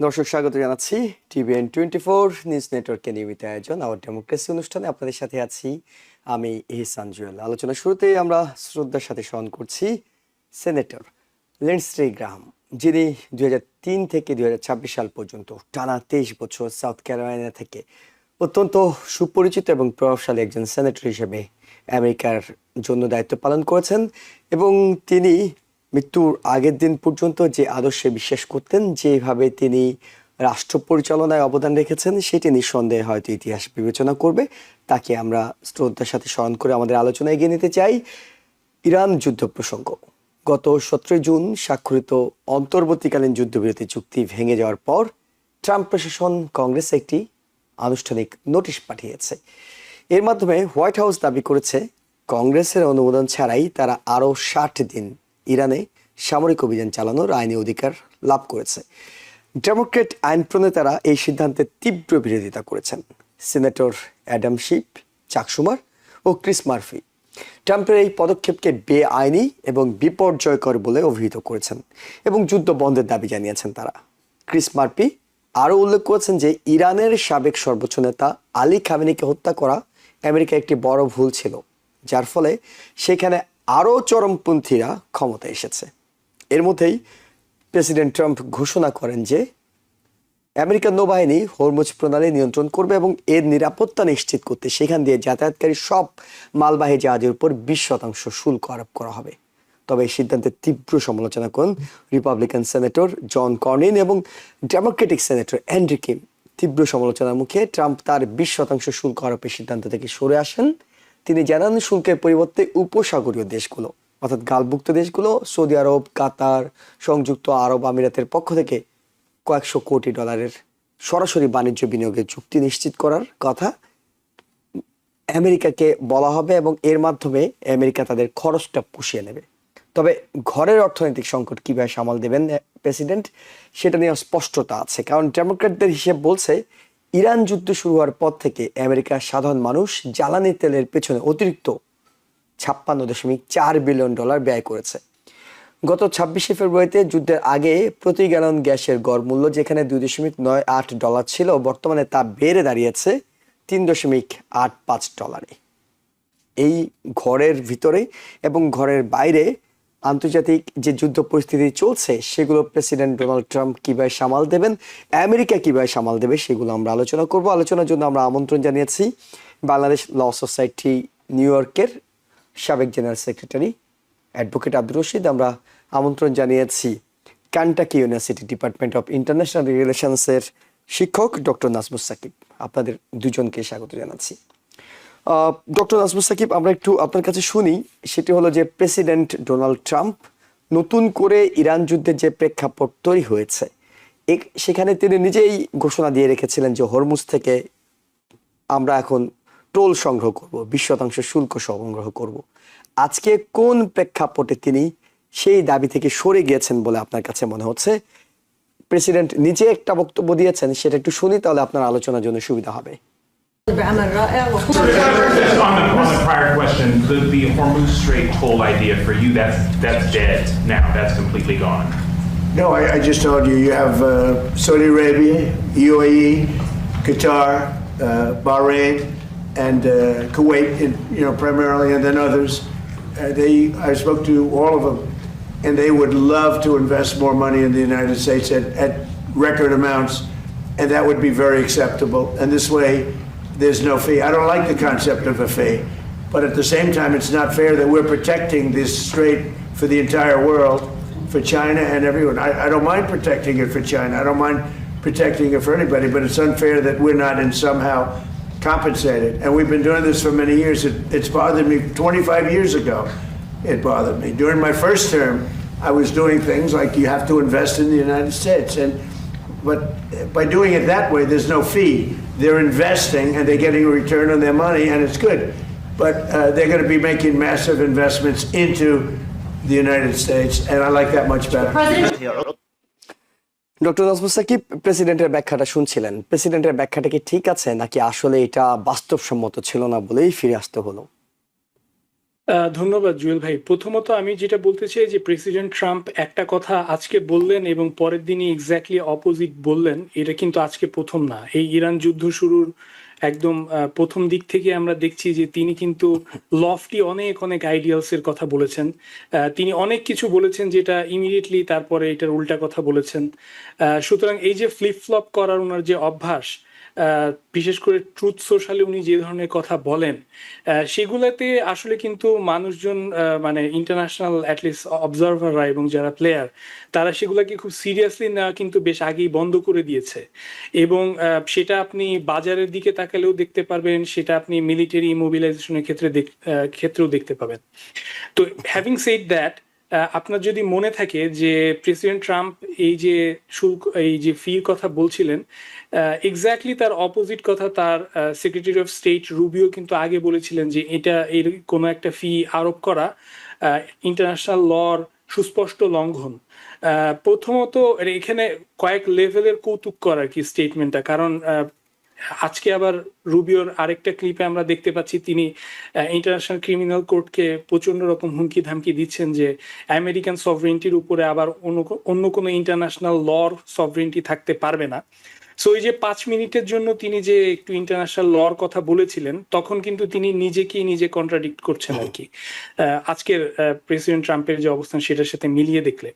দর্শক স্বাগত জানাচ্ছি TVN24 নিউজ নেটওয়ার্কের নিয়মিত আয়োজন আওয়ার ডেমোক্রেসি অনুষ্ঠানে আপনাদের সাথে আছি আমি ইহসান জুয়েল। আলোচনা শুরুতেই আমরা শ্রদ্ধার সাথে স্মরণ করছি সেনেটর লিন্ডসে গ্রাহাম, যিনি 2003 থেকে 2026 সাল পর্যন্ত টানা 23 বছর সাউথ ক্যারোলাইনা থেকে অত্যন্ত সুপরিচিত এবং প্রভাবশালী একজন সেনেটর হিসেবে আমেরিকার জন্য দায়িত্ব পালন করেছেন এবং তিনি মৃত্যুর আগের দিন পর্যন্ত যে আদর্শে বিশ্বাস করতেন, যেভাবে তিনি রাষ্ট্র পরিচালনায় অবদান রেখেছেন, সেটি নিঃসন্দেহে হয়তো ইতিহাস বিবেচনা করবে। তাকে আমরা শ্রদ্ধার সাথে স্মরণ করে আমাদের আলোচনা এগিয়ে নিতে চাই। ইরান যুদ্ধ প্রসঙ্গ। গত 17 জুন স্বাক্ষরিত অন্তর্বর্তীকালীন যুদ্ধবিরতি চুক্তি ভেঙে যাওয়ার পর ট্রাম্প প্রশাসন কংগ্রেসে একটি আনুষ্ঠানিক নোটিশ পাঠিয়েছে। এর মাধ্যমে হোয়াইট হাউস দাবি করেছে কংগ্রেসের অনুমোদন ছাড়াই তারা আরও 60 দিন ইরানে সামরিক অভিযান চালানোর আইনি অধিকার লাভ করেছে। ডেমোক্রেট আইন প্রণেতারা এই সিদ্ধান্তের তীব্র বিরোধিতা করেছেন। সিনেটর অ্যাডাম শিফ, চাক শুমার ও ক্রিস মার্ফি ট্রাম্পের এই পদক্ষেপকে বেআইনি এবং বিপর্যয়কর বলে অভিহিত করেছেন এবং যুদ্ধ বন্ধের দাবি জানিয়েছেন তারা। ক্রিস মার্ফি আরও উল্লেখ করেছেন যে ইরানের সাবেক সর্বোচ্চ নেতা আলী খামেনিকে হত্যা করা আমেরিকার একটি বড় ভুল ছিল, যার ফলে সেখানে আরও চরমপন্থীরা ক্ষমতায় এসেছে। এর মধ্যেই প্রেসিডেন্ট ট্রাম্প ঘোষণা করেন যে আমেরিকার নৌবাহিনী হরমুজ প্রণালী নিয়ন্ত্রণ করবে এবং এর নিরাপত্তা নিশ্চিত করতে সেখান দিয়ে যাতায়াতকারী সব মালবাহী জাহাজের উপর 20% শুল্ক আরোপ করা হবে। তবে এই সিদ্ধান্তের তীব্র সমালোচনা করেন রিপাবলিকান সেনেটর জন কর্নিন এবং ডেমোক্রেটিক সেনেটর অ্যান্ড্রু কিম। তীব্র সমালোচনার মুখে ট্রাম্প তার 20% শুল্ক আরোপের সিদ্ধান্ত থেকে সরে আসেন। তিনি জানান শুল্কের পরিবর্তে উপসাগরীয় দেশগুলো অর্থাৎ গালভুক্ত দেশগুলো সৌদি আরব, কাতার, সংযুক্ত আরব আমিরাতের পক্ষ থেকে কয়েকশো কোটি ডলারের সরাসরি বাণিজ্য বিনিয়োগের চুক্তি নিশ্চিত করার কথা আমেরিকাকে বলা হবে এবং এর মাধ্যমে আমেরিকা তাদের খরচটা পুষিয়ে নেবে। তবে ঘরের অর্থনৈতিক সংকট কীভাবে সামাল দেবেন প্রেসিডেন্ট, সেটা নিয়ে স্পষ্টতা আছে, কারণ ডেমোক্র্যাটদের হিসেব বলছে ইরান যুদ্ধ শুরু হওয়ার পর থেকে আমেরিকার সাধারণ মানুষ জ্বালানি তেলের পেছনে অতিরিক্ত $56.4 বিলিয়ন ব্যয় করেছে। গত 26 ফেব্রুয়ারিতে যুদ্ধের আগে প্রতি গ্যালন গ্যাসের গড় মূল্য যেখানে $2.98 ছিল, বর্তমানে তা বেড়ে দাঁড়িয়েছে $3.85। এই ঘরের ভিতরে এবং ঘরের বাইরে আন্তর্জাতিক যে যুদ্ধ পরিস্থিতি চলছে সেগুলো প্রেসিডেন্ট ডোনাল্ড ট্রাম্প কীভাবে সামাল দেবেন, আমেরিকা কীভাবে সামাল দেবে, সেগুলো আমরা আলোচনা করব। আলোচনার জন্য আমরা আমন্ত্রণ জানিয়েছি বাংলাদেশ ল সোসাইটি নিউ ইয়র্কের সাবেক general secretary advocate Abdur Rashid. আমরা আমন্ত্রণ জানিয়েছি Kentucky university department of international রিলেশনসের শিক্ষক ডক্টর নাজমুস সাকিব। আপনাদের দুজনকে স্বাগত জানাচ্ছি। ডক্টর নাজমুস সাকিব, আমরা একটু আপনার কাছে শুনি, সেটি হলো যে প্রেসিডেন্ট ডোনাল্ড ট্রাম্প নতুন করে ইরান যুদ্ধের যে প্রেক্ষাপট তৈরি হয়েছে সেখানে তিনি নিজেই ঘোষণা দিয়ে রেখেছিলেন যে হরমুজ থেকে আমরা এখন টোল সংগ্রহ করব, 20% শুল্ক সংগ্রহ করব। আজকে কোন প্রেক্ষাপটে তিনি সেই দাবি থেকে সরে গিয়েছেন বলে আপনার কাছে মনে হচ্ছে? প্রেসিডেন্ট নিজে একটা বক্তব্য দিয়েছেন, সেটা একটু শুনি, তাহলে আপনার আলোচনার জন্য সুবিধা হবে। بعمل رائع On the prior question, the Hormuz Strait toll idea for you, that's dead now. That's completely gone. No, I just told you, you have Saudi Arabia, UAE, Qatar, Bahrain, and Kuwait, primarily, and then others. I spoke to all of them, and they would love to invest more money in the United States at record amounts, and that would be very acceptable. And this way, there's no fee. I don't like the concept of a fee, but at the same time, it's not fair that we're protecting this strait for the entire world, for China and everyone. I don't mind protecting it for China. I don't mind protecting it for anybody, but it's unfair that we're not in somehow compensated. And we've been doing this for many years. It's bothered me 25 years ago. It bothered me. During my first term, I was doing things like you have to invest in the United States. But by doing it that way, there's no fee. They're investing and they're getting a return on their money, and it's good. But they're going to be making massive investments into the United States, and I like that much better. Doctor Nazmus Sakib, প্রেসিডেন্টের ব্যাখ্যাটা শুনছিলেন। প্রেসিডেন্টের ব্যাখ্যাটা কি ঠিক আছে, নাকি আসলে এটা বাস্তবসম্মত ছিল না বলেই ফিরে আসতে হলো? ধন্যবাদ জুয়েল ভাই। প্রথমত আমি যেটা বলতে চাই যে প্রেসিডেন্ট ট্রাম্প একটা কথা আজকে বললেন এবং পরের দিনই এক্স্যাক্টলি অপোজিট বললেন, এটা কিন্তু আজকে প্রথম না। এই ইরান যুদ্ধ শুরুর একদম প্রথম দিক থেকে আমরা দেখছি যে তিনি কিন্তু লফটি অনেক অনেক আইডিয়ালস এর কথা বলেছেন। তিনি অনেক কিছু বলেছেন যেটা ইমিডিয়েটলি তারপরে এটার উল্টা কথা বলেছেন। সুতরাং এই যে ফ্লিপ ফ্লপ করার ওনার যে অভ্যাস, বিশেষ করে ট্রুথ সোশ্যালে উনি যে ধরনের কথা বলেন, সেগুলাতে আসলে কিন্তু মানুষজন মানে ইন্টারন্যাশনাল অ্যাটলিস্ট অবজারভাররা এবং যারা প্লেয়ার, তারা সেগুলাকে খুব সিরিয়াসলি নেওয়া কিন্তু বেশ আগেই বন্ধ করে দিয়েছে। এবং সেটা আপনি বাজারের দিকে তাকালেও দেখতে পারবেন, সেটা আপনি মিলিটারি মোবিলাইজেশনের ক্ষেত্রেও দেখতে পাবেন। তো হ্যাভিং সেড দ্যাট, আপনার যদি মনে থাকে যে প্রেসিডেন্ট ট্রাম্প এই যে ফির কথা বলছিলেন, এক্স্যাক্টলি তার অপোজিট কথা তার সেক্রেটারি অফ স্টেট রুবিও কিন্তু আগে বলেছিলেন যে এটা এর কোনো একটা ফি আরোপ করা ইন্টারন্যাশনাল লর সুস্পষ্ট লঙ্ঘন। প্রথমত এখানে কয়েক লেভেলের কৌতুক করার কি স্টেটমেন্টটা, কারণ আজকে আবার রুবিওর আরেকটা ক্লিপে আমরা দেখতে পাচ্ছি তিনি ইন্টারন্যাশনাল ক্রিমিনাল কোর্টকে প্রচন্ড রকম হুমকি ধামকি দিচ্ছেন যে আমেরিকান সভরেন্টির উপরে আবার অন্য কোনো ইন্টারন্যাশনাল লর সভরেন্টি থাকতে পারবে না। সো এই যে 5 মিনিটের জন্য তিনি যে একটু ইন্টারন্যাশনাল লর কথা বলেছিলেন, তখন কিন্তু তিনি নিজেকেই নিজে কন্ট্রাডিক্ট করছেন আর কি, আজকের প্রেসিডেন্ট ট্রাম্পের যে অবস্থান সেটার সাথে মিলিয়ে দেখলে।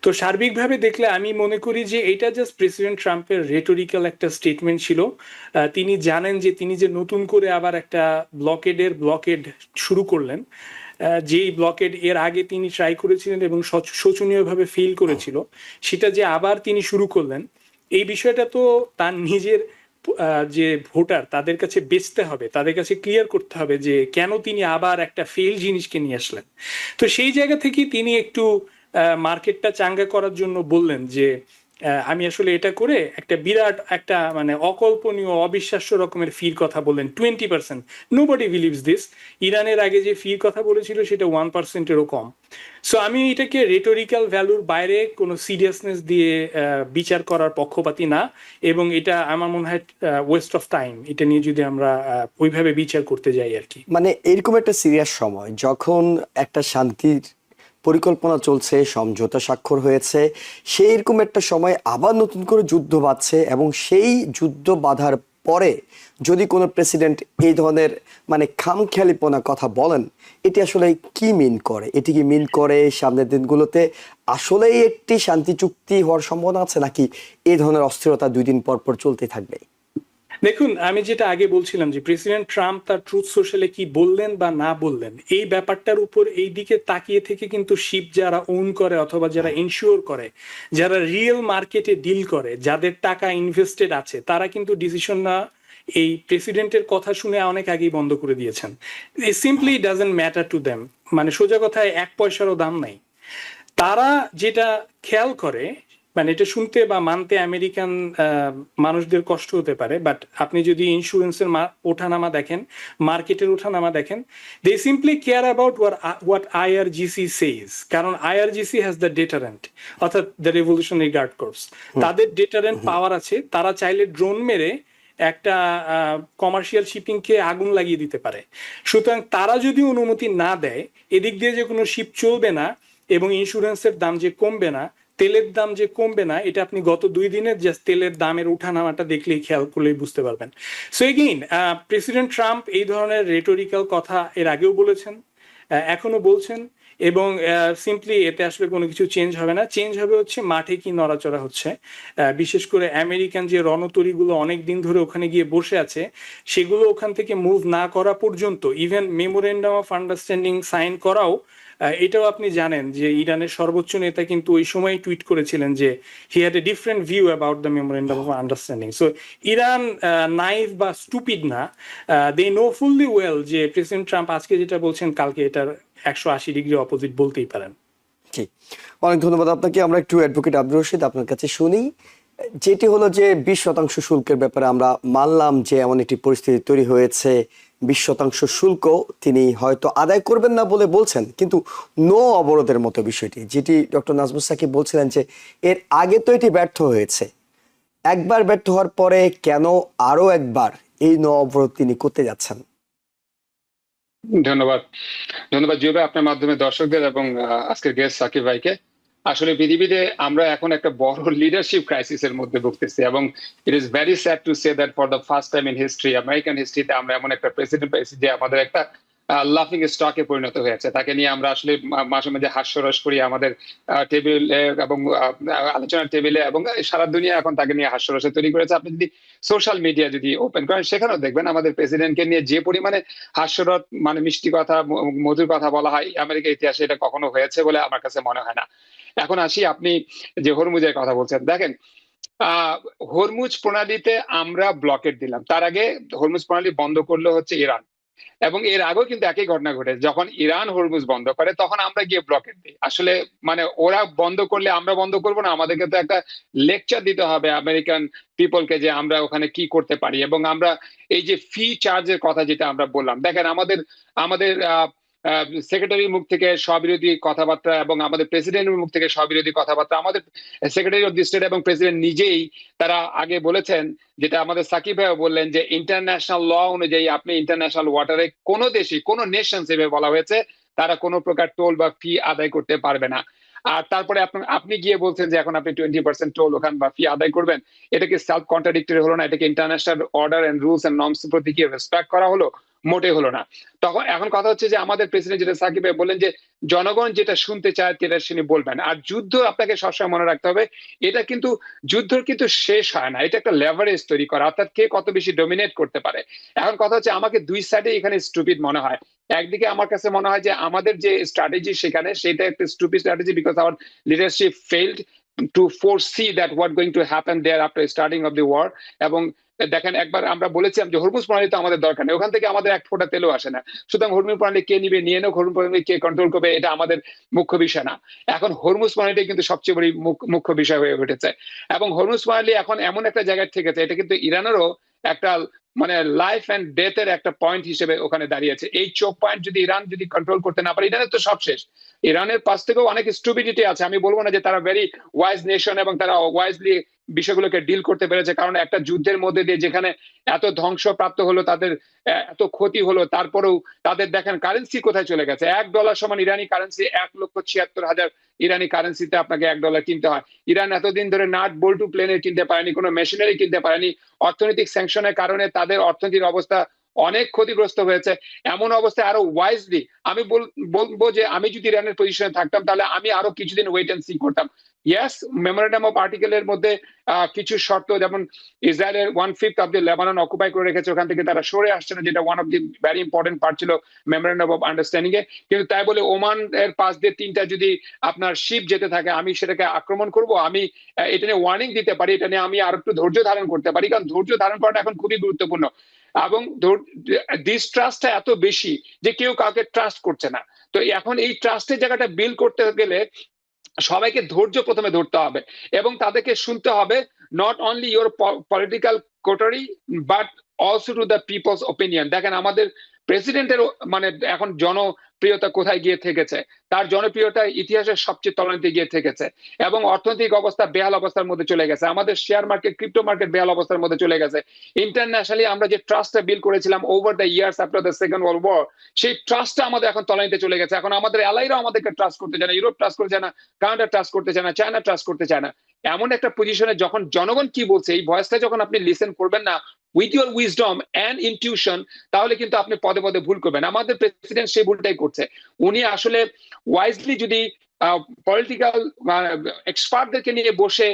তো সার্বিকভাবে দেখলে আমি মনে করি যে এটা জাস্ট প্রেসিডেন্ট ট্রাম্পের রেটোরিক্যাল একটা স্টেটমেন্ট ছিল। তিনি জানেন যে তিনি যে নতুন করে আবার একটা ব্লকেড শুরু করলেন, যেই ব্লকেড এর আগে তিনি ট্রাই করেছিলেন এবং শোচনীয়ভাবে ফেল করেছিল, সেটা যে আবার তিনি শুরু করলেন, এই বিষয়টা তো তার নিজের যে ভোটার তাদের কাছে বেচতে হবে, তাদের কাছে ক্লিয়ার করতে হবে যে কেন তিনি আবার একটা ফেল জিনিসকে নিয়ে আসলেন। তো সেই জায়গা থেকে তিনি একটু মার্কেটটা চাঙ্গা করার জন্য বললেন যে আমি আসলে এটা করে একটা বিরাট একটা মানে অকল্পনীয় অবিশ্বাস্য রকমের ফির কথা বললেন, 20%। Nobody believes this. ইরানের আগে যে ফির কথা বলেছিল সেটা 1%-এরও কম। সো আমি এটাকে রেটোরিক্যাল ভ্যালুর বাইরে কোনো সিরিয়াসনেস দিয়ে বিচার করার পক্ষপাতী না, এবং এটা আমার মনে হয় ওয়েস্ট অফ টাইম, এটা নিয়ে যদি আমরা ওইভাবে বিচার করতে যাই আর কি। মানে এরকম একটা সিরিয়াস সময় যখন একটা শান্তির পরিকল্পনা চলছে, সমঝোতা স্বাক্ষর হয়েছে, সেই রকম একটা সময় আবার নতুন করে যুদ্ধ বাঁধছে, এবং সেই যুদ্ধ বাঁধার পরে যদি কোনো প্রেসিডেন্ট এই ধরনের মানে খামখেয়ালিপনা কথা বলেন, এটি আসলে কি মিন করে? এটি কি মিন করে সামনের দিনগুলোতে আসলেই একটি শান্তি চুক্তি হওয়ার সম্ভাবনা আছে, নাকি এই ধরনের অস্থিরতা 2 দিন পর পর চলতে থাকবে? দেখুন, আমি যেটা আগে বলছিলাম যে প্রেসিডেন্ট ট্রাম্প তার ট্রুথ সোশ্যালে কি বললেন বা না বললেন, এই ব্যাপারটার উপর এই দিকে তাকিয়ে থেকে কিন্তু শিপ যারা ওন করে অথবা যারা ইনশিওর করে, যারা রিয়েল মার্কেটে ডিল করে, যাদের টাকা ইনভেস্টেড আছে, তারা কিন্তু ডিসিশন না এই প্রেসিডেন্টের কথা শুনে অনেক আগেই বন্ধ করে দিয়েছেন। Simply doesn't matter to them, মানে সোজা কথায় 1 পয়সারও দাম নাই। তারা যেটা খেয়াল করে, মানে এটা শুনতে বা মানতে আমেরিকান মানুষদের কষ্ট হতে পারে, বাট আপনি যদি ইন্স্যুরেন্সের ওঠানামা দেখেন, মার্কেটের ওঠানামা দেখেন, they simply care about what IRGC says. কারণ আইআরজিসি হ্যাজ দ্য ডেটারেন্ট, অর্থাৎ দ্য রেভলিউশনারি গার্ড কোর্পস, তাদের ডেটারেন্ট পাওয়ার আছে। তারা চাইলে ড্রোন মেরে একটা কমার্শিয়াল শিপিংকে আগুন লাগিয়ে দিতে পারে। সুতরাং তারা যদি অনুমতি না দেয়, এদিক দিয়ে যে কোনো শিপ চলবে না এবং ইন্স্যুরেন্সের দাম যে কমবে না, তেলের দাম যে কমবে না, এটা আপনি গত 2 দিনের জাস্ট তেলের দামের উঠানামাটা দেখলেই খেয়াল করলেই বুঝতে পারবেন। সো এগেইন, প্রেসিডেন্ট ট্রাম্প এই ধরনের রেটোরিক্যাল কথা এর আগেও বলেছেন, এখনো বলছেন, এবং সিম্পলি এতে আসলে কোনো কিছু চেঞ্জ হবে না। চেঞ্জ হবে হচ্ছে মাঠে কি নড়াচড়া হচ্ছে। বিশেষ করে আমেরিকান যে রণতরীগুলো অনেক দিন ধরে ওখানে গিয়ে বসে আছে, সেগুলো ওখান থেকে মুভ না করা পর্যন্ত, even memorandum of understanding sign করাও, এটাও আপনি জানেন যে ইরানের সর্বোচ্চ নেতা কিন্তু ওই সময় টুইট করেছিলেন যে he had a different view about the memorandum of understanding. So Iran naive বা স্টুপিড না, দে নো ফুললি ওয়েল যে প্রেসিডেন্ট ট্রাম্প আজকে যেটা বলছেন কালকে এটার 180 ডিগ্রি অপোজিট বলতেই পারেন। জি, অনেক ধন্যবাদ আপনাকে। আমরা একটু অ্যাডভোকেট আব্দুর রশিদ আপনার কাছে শুনি, যেটি হলো যে 20% শুল্কের ব্যাপারে আমরা মানলাম যে এমন একটি পরিস্থিতি তৈরি হয়েছে, 20% শুল্ক তিনি হয়তো আদায় করবেন না বলে বলছেন, কিন্তু নো অবরোধের মতো বিষয়টি, যেটি ডক্টর নাজমুস সাকিব বলছিলেন যে এর আগে তো এটি ব্যর্থ হয়েছে, একবার ব্যর্থ হওয়ার পরে কেন আরো একবার এই নো অবরোধ তিনি করতে যাচ্ছেন? ধন্যবাদ। ধন্যবাদ জিও ভাই, আপনার মাধ্যমে দর্শকদের এবং আজকের গেস্ট সাকিব ভাইকে। আসলে পৃথিবীতে আমরা এখন একটা বড় লিডারশিপ ক্রাইসিসের মধ্যে ভুগতেছি এবং it is very sad to say that for the first time in history, American হিস্ট্রিতে আমরা এমন একটা প্রেসিডেন্ট পেয়েছি যে আমাদের একটা লাফিং স্টকে পরিণত হয়েছে। তাকে নিয়ে আমরা আসলে মাঝে মাঝে হাস্যরস করি আমাদের টেবিলে এবং আলোচনার টেবিলে, এবং সারা দুনিয়া এখন তাকে নিয়ে হাস্যরস তৈরি করেছে। আপনি যদি সোশ্যাল মিডিয়া যদি ওপেন করেন, সেখানেও দেখবেন আমাদের প্রেসিডেন্টকে নিয়ে যে পরিমাণে হাস্যরস, মানে মিষ্টি কথা, মধুর কথা বলা হয়, আমেরিকার ইতিহাসে এটা কখনো হয়েছে বলে আমার কাছে মনে হয় না। এখন আসি, আপনি যে হরমুজের কথা বলছেন, দেখেন আহ হরমুজ প্রণালীতে আমরা ব্লকেট দিলাম, তার আগে হরমুজ প্রণালী বন্ধ করলো হচ্ছে ইরান, এবং এর আগেও কিন্তু একই ঘটনা ঘটে। যখন ইরান হরমুজ বন্ধ করে তখন আমরা গিয়ে ব্লকেট দিই। আসলে মানে ওরা বন্ধ করলে আমরা বন্ধ করবো না? আমাদেরকে তো একটা লেকচার দিতে হবে আমেরিকান পিপলকে যে আমরা ওখানে কি করতে পারি। এবং আমরা এই যে ফি চার্জের কথা যেটা আমরা বললাম, দেখেন আমাদের আমাদের সেক্রেটারির মুখ থেকে স্ববিরোধী কথাবার্তা এবং আমাদের প্রেসিডেন্টের মুখ থেকে স্ববিরোধী কথাবার্তা, আমাদের সেক্রেটারি অফ দি স্টেট এবং প্রেসিডেন্ট নিজেই তারা আগে বলেছেন, যেটা আমাদের সাকিব ভাইও বললেন, যে ইন্টারন্যাশনাল ল অনুযায়ী আপনি ইন্টারন্যাশনাল ওয়াটারে কোনো দেশে কোনো নেশন হিসেবে বলা হয়েছে তারা কোনো প্রকার টোল বা ফি আদায় করতে পারবে না। আর তারপরে আপনি গিয়ে বলছেন যে এখন আপনি 20% টোল ওখান বা ফি আদায় করবেন। এটা কি সেলফ কন্ট্রাডিক্টরি হলো না? এটাকে international order and rules and norms প্রতি কি রেসপেক্ট করা হলো? মোটে হলো না। তখন এখন কথা হচ্ছে যে আমাদের প্রেসিডেন্ট যেটা সাকিব ভাই বললেন যে জনগণ যেটা শুনতে চায় সেটা তিনি বলবেন। আর যুদ্ধ আপনাকে সবসময় মনে রাখতে হবে, এটা কিন্তু যুদ্ধ কিন্তু শেষ হয় না, এটা একটা লেভারেজ তৈরি করা, অর্থাৎ কে কত বেশি ডমিনেট করতে পারে। এখন কথা হচ্ছে আমাকে দুই সাইডে এখানে স্টুপিড মনে হয়। একদিকে আমার কাছে মনে হয় যে আমাদের যে স্ট্র্যাটেজি সেখানে, সেটা একটা stupid strategy, because our leadership failed to foresee that what going to happen there after starting of the war। এবং দেখেন, একবার আমরা বলেছিলাম যে হরমুজ প্রণালী তো আমাদের দরকার নেই, ওখান থেকে আমাদের এক ফোঁটা তেলও আসে না, সুতরাং হরমুজ প্রণালী কে নিবে নিয়ে নেও, হরমুজ প্রণালী কে কন্ট্রোল করবে এটা আমাদের মুখ্য বিষয় না। এখন হরমুজ প্রণালীটাই কিন্তু সবচেয়ে বড় মুখ্য বিষয় হয়ে উঠেছে। এবং হরমুজ প্রণালী এখন এমন একটা জায়গায় থেকেছে, এটা কিন্তু ইরানেরও একটা মানে লাইফ এন্ড ডেথ এর একটা পয়েন্ট হিসেবে ওখানে দাঁড়িয়েছে। এই চোখ পয়েন্ট যদি ইরান যদি কন্ট্রোল করতে না পারে, ইরানের তো সব শেষ। ইরানের পাশ থেকেও অনেক স্টুপিডিটি আছে, আমি বলবো না যে তারা ভেরি ওয়াইজ নেশন এবং তারা ওয়াইজলি বিষয়গুলোকে ডিল করতে পেরেছে, কারণ একটা যুদ্ধের মধ্যে দিয়ে যেখানে এত ধ্বংসপ্রাপ্ত হলো, তাদের এত ক্ষতি হলো, তারপরেও তাদের দেখেন কারেন্সি কোথায় চলে গেছে। $1 সমান ইরানি কারেন্সি 1,76,000 ইরানি কারেন্সিতে আপনাকে $1 কিনতে হয়। ইরান এতদিন ধরে নাট বল্টু প্লেনের কিনতে পারেনি, কোনো মেশিনারি কিনতে পারেনি। অর্থনৈতিক স্যাংশনের কারণে তাদের অর্থনীতির অবস্থা অনেক ক্ষতিগ্রস্ত হয়েছে। এমন অবস্থায় আরো ওয়াইজলি আমি বলবো যে আমি যদি ইরানের পজিশনে থাকতাম তাহলে আমি আরো কিছুদিন ওয়েট এন্ড সি করতাম। ইয়েস, মেমোরেন্ডাম অফ আর্টিকেলের মধ্যে কিছু শর্ত, যেমন ইসরায়েলের 1/5 অফ দি লেবানন অকুপাই করে রেখেছে, ওখান থেকে তারা সরে আসছে না, যেটা one of the very important part ছিল মেমোরেন্ডাম অফ আন্ডারস্ট্যান্ডিং এ। কিন্তু তাই বলে ওমান এর পাশ দিয়ে 3টা যদি আপনার শিপ যেতে থাকে, আমি সেটাকে আক্রমণ করব? আমি এটা নিয়ে ওয়ার্নিং দিতে পারি, এটা নিয়ে আমি আর একটু ধৈর্য ধারণ করতে পারি, কারণ ধৈর্য ধারণ করাটা এখন খুবই গুরুত্বপূর্ণ। এবং ডিস্ট্রাস্টটা এত বেশি যে কেউ কাউকে ট্রাস্ট করছে না। তো এখন এই ট্রাস্টের জায়গাটা বিল্ড করতে গেলে সবাইকে ধৈর্য প্রথমে ধরতে হবে এবং তাদেরকে শুনতে হবে, not only your political coterie but also to the people's opinion. দেখেন আমাদের প্রেসিডেন্টের মানে এখন জনপ্রিয়তা কোথায় গিয়ে থেকেছে, তার জনপ্রিয়তা ইতিহাসের সবচেয়ে তলানিতে গিয়ে থেকেছে এবং অর্থনৈতিক অবস্থা বেহাল অবস্থার মধ্যে চলে গেছে। আমাদের শেয়ার মার্কেট, ক্রিপ্টো মার্কেট বেহাল অবস্থার মধ্যে চলে গেছে। ইন্টারন্যাশনালি আমরা যে ট্রাস্টটা বিল করেছিলাম over the years after the second world war, সেই ট্রাস্টটা আমাদের এখন তলানিতে চলে গেছে। এখন আমাদের অ্যালাইরাও আমাদেরকে ট্রাস্ট করতে চায় না, ইউরোপ ট্রাস্ট করতে চায় না, কানাডা ট্রাস্ট করতে চায় না, চায়না ট্রাস্ট করতে চায় না। এমন একটা পজিশনে যখন জনগণ কি বলছে এই ভয়েসটা যখন আপনি লিসেন করবেন না with your wisdom and intuition, তাহলে কিন্তু আপনি পদে পদে ভুল করবেন। আমাদের প্রেসিডেন্ট সেই ভুলটাই করছে। উনি আসলে ওয়াইজলি যদি পলিটিক্যাল এক্সপার্টদেরকে নিয়ে বসে,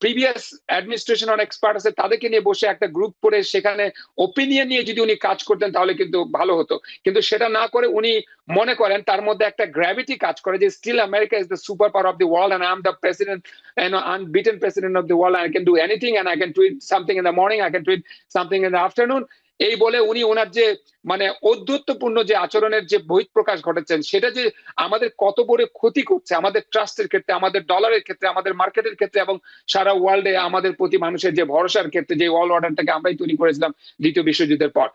প্রিভিয়াস অ্যাডমিনিস্ট্রেশন অন এক্সপার্ট আছে তাদেরকে নিয়ে বসে একটা গ্রুপ করে সেখানে ওপিনিয়ন নিয়ে যদি উনি কাজ করতেন তাহলে কিন্তু ভালো হতো। কিন্তু সেটা না করে উনি মনে করেন তার মধ্যে একটা গ্র্যাভিটি কাজ করে যে still America is the super power of the world and I am the president and unbeaten president of the world. I can do anything and I can tweet something in the morning, I can tweet something in the afternoon. এই বলে উনি ওনার যে মানে ঔদ্ধত্যপূর্ণ যে আচরণের যে বহিঃপ্রকাশ ঘটাচ্ছেন, সেটা যে আমাদের কত বড় ক্ষতি করছে আমাদের ট্রাস্টের ক্ষেত্রে, আমাদের ডলারের ক্ষেত্রে, আমাদের মার্কেটের ক্ষেত্রে এবং সারা ওয়ার্ল্ডে আমাদের প্রতি মানুষের যে ভরসার ক্ষেত্রে, যে ওয়ার্ল্ড অর্ডারটাকে আমরাই তৈরি করেছিলাম দ্বিতীয় বিশ্বযুদ্ধের পর।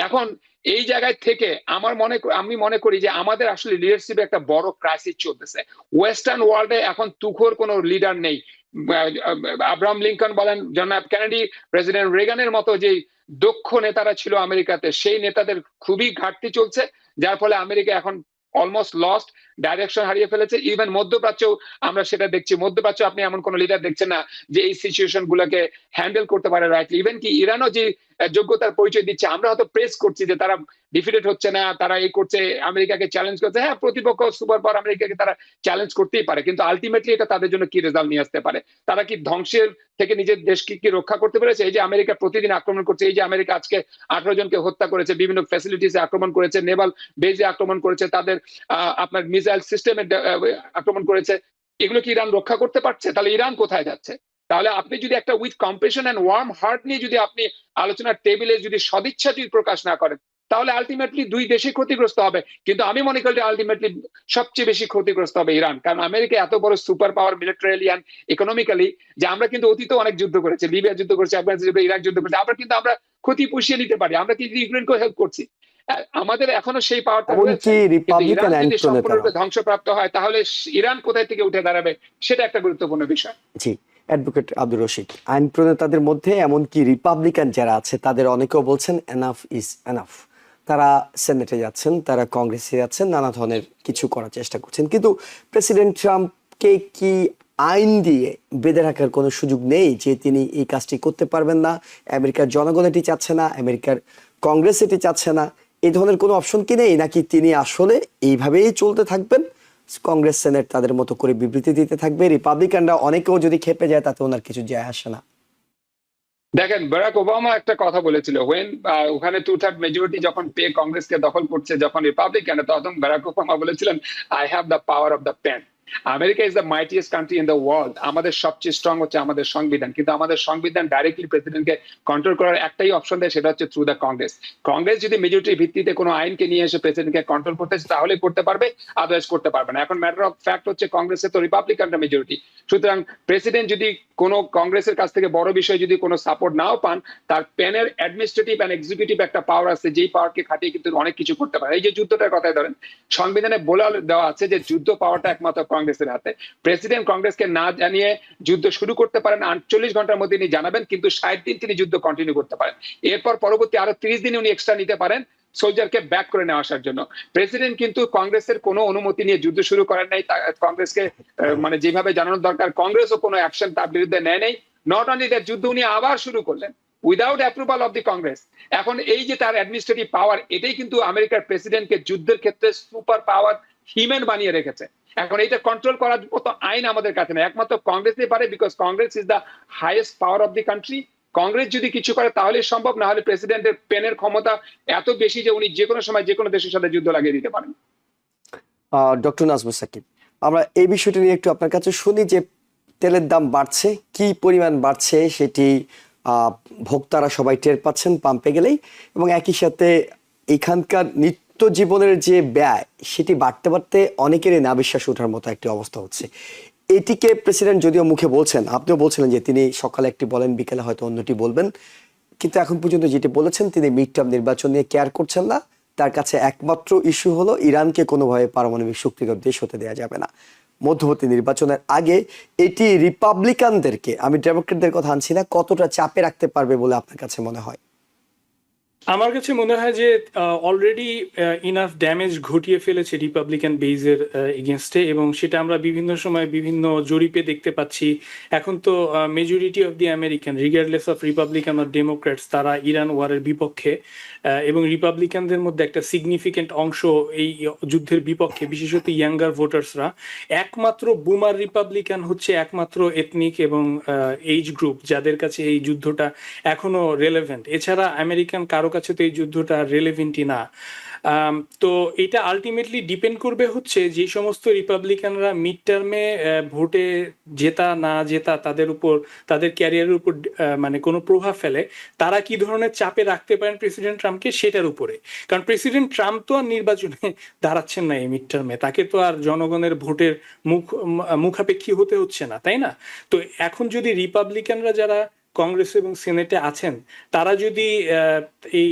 এখন এই জায়গায় থেকে আমি মনে করি যে আমাদের আসলে লিডারশিপে একটা বড় ক্রাইসিস চলতেছে। ওয়েস্টার্ন ওয়ার্ল্ডে এখন তুখোর কোনো লিডার নেই। আব্রাহাম লিঙ্কন বলেন, জন এফ কেনেডি, প্রেসিডেন্ট রেগানের মতো যে দক্ষ নেতারা ছিল আমেরিকাতে, সেই নেতাদের খুবই ঘাটতি চলছে, যার ফলে আমেরিকা এখন অলমোস্ট লস্ট, ডাইরেকশন হারিয়ে ফেলেছে। ইভেন মধ্যপ্রাচ্যেও আমরা সেটা দেখছি। মধ্যপ্রাচ্য আপনি এমন কোন লিডার দেখছেন না যে এই সিচুয়েশন গুলোকে হ্যান্ডেল করতে পারে রাইটলি। ইভেন কি ইরানও যে যোগ্যতার পরিচয় দিচ্ছে, আমরা হয়তো প্রেস করছি যে তারা ডিফিটেড হচ্ছে না, তারা এই করছে, আমেরিকাকে চ্যালেঞ্জ করছে। হ্যাঁ, প্রতিপক্ষ সুপার পাওয়ার আমেরিকাকে তারা চ্যালেঞ্জ করতেই পারে, কিন্তু আলটিমেটলি এটা তাদের জন্য কি রেজাল্ট নিয়ে আসতে পারে? তারা কি ধ্বংসের থেকে নিজের দেশকে কি রক্ষা করতে পেরেছে? এই যে আমেরিকা প্রতিদিন আক্রমণ করছে, এই যে আমেরিকা আজকে 18 জনকে হত্যা করেছে, বিভিন্ন ফ্যাসিলিটিসে আক্রমণ করেছে, নেভাল বেজে আক্রমণ করেছে, তাদের আপনার মিসাইল সিস্টেমে আক্রমণ করেছে, এগুলো কি ইরান রক্ষা করতে পারছে? তাহলে ইরান কোথায় যাচ্ছে? তাহলে আপনি যদি একটা with compassion and warm heart নিয়ে যদি আপনি আলোচনার টেবিলে যদি সদিচ্ছা যদি প্রকাশ না করেন, তাহলে আলটিমেটলি দুই দেশই ক্ষতিগ্রস্ত হবে। কিন্তু আমি মনে করি আলটিমেটলি সবচেয়ে বেশি ক্ষতিগ্রস্ত হবে ইরান, কারণ আমেরিকা এত বড় super power militarily and economically, যে আমরা কিন্তু অতীতে অনেক যুদ্ধ করেছি, লিবিয়া যুদ্ধ করেছি, আফগানিস্তান যুদ্ধ, ইরাক যুদ্ধ করেছি, আমরা ক্ষতি পুষিয়ে নিতে পারি, আমরা কিন্তু ইউক্রেনকেও হেল্প করছি। আমাদের এখনো সেই পাওয়ারটা রয়েছে। এমনকি কিন্তু ইরান রিপাবলিকান যদি সম্পূর্ণরূপে অ্যান্ট্রোনেতারা, ধ্বংসপ্রাপ্ত হয়, তাহলে ইরান কোথায় থেকে উঠে দাঁড়াবে, সেটা একটা গুরুত্বপূর্ণ বিষয়। জি, অ্যাডভোকেট আব্দুর রশিদ, আইন প্রণেতাদের মধ্যে এমনকি রিপাবলিকান যারা আছে তাদের অনেকেও বলছেন এনাফ ইজ এনাফ। তারা সেনেটে যাচ্ছেন, তারা কংগ্রেসে যাচ্ছেন, নানা ধরনের কিছু করার চেষ্টা করছেন, কিন্তু প্রেসিডেন্ট ট্রাম্পকে কি আইন দিয়ে বেঁধে রাখার কোনো সুযোগ নেই যে তিনি এই কাজটি করতে পারবেন না? আমেরিকার জনগণ এটি চাচ্ছে না, আমেরিকার কংগ্রেস এটি চাচ্ছে না, এই ধরনের কোনো অপশন কি নেই? নাকি তিনি আসলে এইভাবেই চলতে থাকবেন, কংগ্রেস সেনেট তাদের মতো করে বিবৃতি দিতে থাকবে, রিপাবলিকানরা অনেকেও যদি খেপে যায় তাতে ওনার কিছু যায় আসে না? দেখেন, বারাক ওবামা একটা কথা বলেছিল, ওখানে 2/3 মেজরিটি যখন পেয়ে কংগ্রেসকে দখল করছে যখন রিপাবলিকান, তখন বারাক ওবামা বলেছিলেন, I have the power of the pen. America is the mightiest country in the world. আমাদের সবচেয়ে স্ট্রং হচ্ছে আমাদের সংবিধান, কিন্তু আমাদের সংবিধান ডাইরেক্টলি প্রেসিডেন্টকে কন্ট্রোল করার একটাই অপশন দেয়, সেটা হচ্ছে থ্রু দ্য কংগ্রেস। কংগ্রেস যদি মেজরিটির ভিত্তিতে কোনো আইনকে নিয়ে এসে প্রেসিডেন্টকে কন্ট্রোল করতে তাহলে করতে পারবে, আদারওয়াইজ করতে পারবে না। এখন ম্যাটার অফ ফ্যাক্ট হচ্ছে কংগ্রেসে তো রিপাবলিকানরা মেজরিটি, সুতরাং প্রেসিডেন্ট যদি কোনো কংগ্রেসের কাছ থেকে বড় বিষয়ে যদি কোনো সাপোর্ট নাও পান, তার পেনের অ্যাডমিনিস্ট্রেটিভ এন্ড এক্সিকিউটিভ একটা পাওয়ার আছে, যেই পাওয়ারকে খাটিয়ে কিন্তু অনেক কিছু করতে পারে। এই যে যুদ্ধটার কথাই ধরেন, সংবিধানে বলে দেওয়া আছে যে যুদ্ধ পাওয়ারটা একমাত্র কংগ্রেসের হাতে। প্রেসিডেন্ট কংগ্রেসকে না জানিয়ে যুদ্ধ শুরু করতে পারেন, 48 ঘন্টার মধ্যে তিনি জানাবেন, কিন্তু 60 দিন তিনি যুদ্ধ কন্টিনিউ করতে পারেন। এরপর পরবর্তী আরো 30 দিন উনি এক্সট্রা নিতে পারেন সোলজারকে ব্যাক করে নিয়ে আসার জন্য। প্রেসিডেন্ট কিন্তু কংগ্রেসের কোনো অনুমতি নিয়ে যুদ্ধ শুরু করেন নাই। কংগ্রেসকে মানে যেভাবে জানানোর দরকার, কংগ্রেসও কোনো অ্যাকশন তার বিরুদ্ধে নেয় নাই। নট অনলি দ্যাট, যুদ্ধ উনি আবার শুরু করলেন without approval of the Congress. এখন এই যে তার অ্যাডমিনিস্ট্রেটিভ পাওয়ার, এটাই কিন্তু আমেরিকার প্রেসিডেন্টকে যুদ্ধের ক্ষেত্রে সুপার পাওয়ার হিউম্যান বানিয়ে রেখেছে। এখন এটা কন্ট্রোল করার মতো আইন আমাদের কাছে নেই, একমাত্র কংগ্রেসই পারে, because Congress is the highest power of the country. Congress যদি কিছু করে তাহলে সম্ভব, না হলে প্রেসিডেন্টের পেনের ক্ষমতা এত বেশি যে উনি যে কোনো সময় যে কোনো দেশের সাথে যুদ্ধ লাগিয়ে দিতে পারেন। ডক্টর নাজমুস সাকিব, আমরা এই বিষয়টি নিয়ে একটু আপনার কাছে শুনি যে তেলের দাম বাড়ছে, কি পরিমাণ বাড়ছে সেটি ভোক্তারা সবাই টের পাচ্ছেন পাম্পে গেলেই, এবং একই সাথে এখানকার নিত্য জীবনের যে ব্যয় সেটি বাড়তে বাড়তে অনেকেরই না বিশ্বাস ওঠার মতো একটি অবস্থা হচ্ছে। এটিকে প্রেসিডেন্ট যদিও মুখে বলছেন, আপনিও বলছিলেন যে তিনি সকালে একটি বলেন, বিকেলে হয়তো অন্যটি বলবেন, কিন্তু এখন পর্যন্ত যেটি বলেছেন তিনি মিড টার্ম নির্বাচন নিয়ে কেয়ার করছেন না। তার কাছে একমাত্র ইস্যু হলো ইরানকে কোনোভাবে পারমাণবিক শক্তিধর দেশ হতে দেওয়া যাবে না। মধ্যবর্তী নির্বাচনের আগে এটি রিপাবলিকানদেরকে, আমি ডেমোক্রেটদের কথা আনছি না, কতটা চাপে রাখতে পারবে বলে আপনার কাছে মনে হয়? আমার কাছে মনে হয় যে অলরেডি ইনাফ ড্যামেজ ঘটিয়ে ফেলেছে রিপাবলিকান বেজের এগেনস্টে, এবং সেটা আমরা বিভিন্ন সময় বিভিন্ন জরিপে দেখতে পাচ্ছি। এখন তো majority of the American, regardless of Republican আর ডেমোক্র্যাটস, তারা ইরান ওয়ারের বিপক্ষে, এবং রিপাবলিকানদের মধ্যে একটা সিগনিফিকেন্ট অংশ এই যুদ্ধের বিপক্ষে, বিশেষত ইয়াঙ্গার ভোটার্সরা। একমাত্র বুমার রিপাবলিকান হচ্ছে একমাত্র এথনিক এবং এইজ গ্রুপ যাদের কাছে এই যুদ্ধটা এখনো রেলেভেন্ট। এছাড়া আমেরিকান কারো কাছে তো এই যুদ্ধটা রেলেভেন্টই না। তো এটা আলটিমেটলি ডিপেন্ড করবে হচ্ছে যে সমস্ত রিপাবলিকানরা মিড টার্মে ভোটে জেতা না জেতা তাদের উপর, তাদের ক্যারিয়ারের উপর মানে কোনো প্রভাব ফেলে, তারা কি ধরনের চাপে রাখতে পারেন প্রেসিডেন্ট ট্রাম্পকে সেটার উপরে। কারণ প্রেসিডেন্ট ট্রাম্প তো আর নির্বাচনে দাঁড়াচ্ছেন না এই মিড টার্মে, তাকে তো আর জনগণের ভোটের মুখাপেক্ষী হতে হচ্ছে না, তাই না? তো এখন যদি রিপাবলিকানরা যারা কংগ্রেস এবং সিনেটে আছেন তারা যদি এই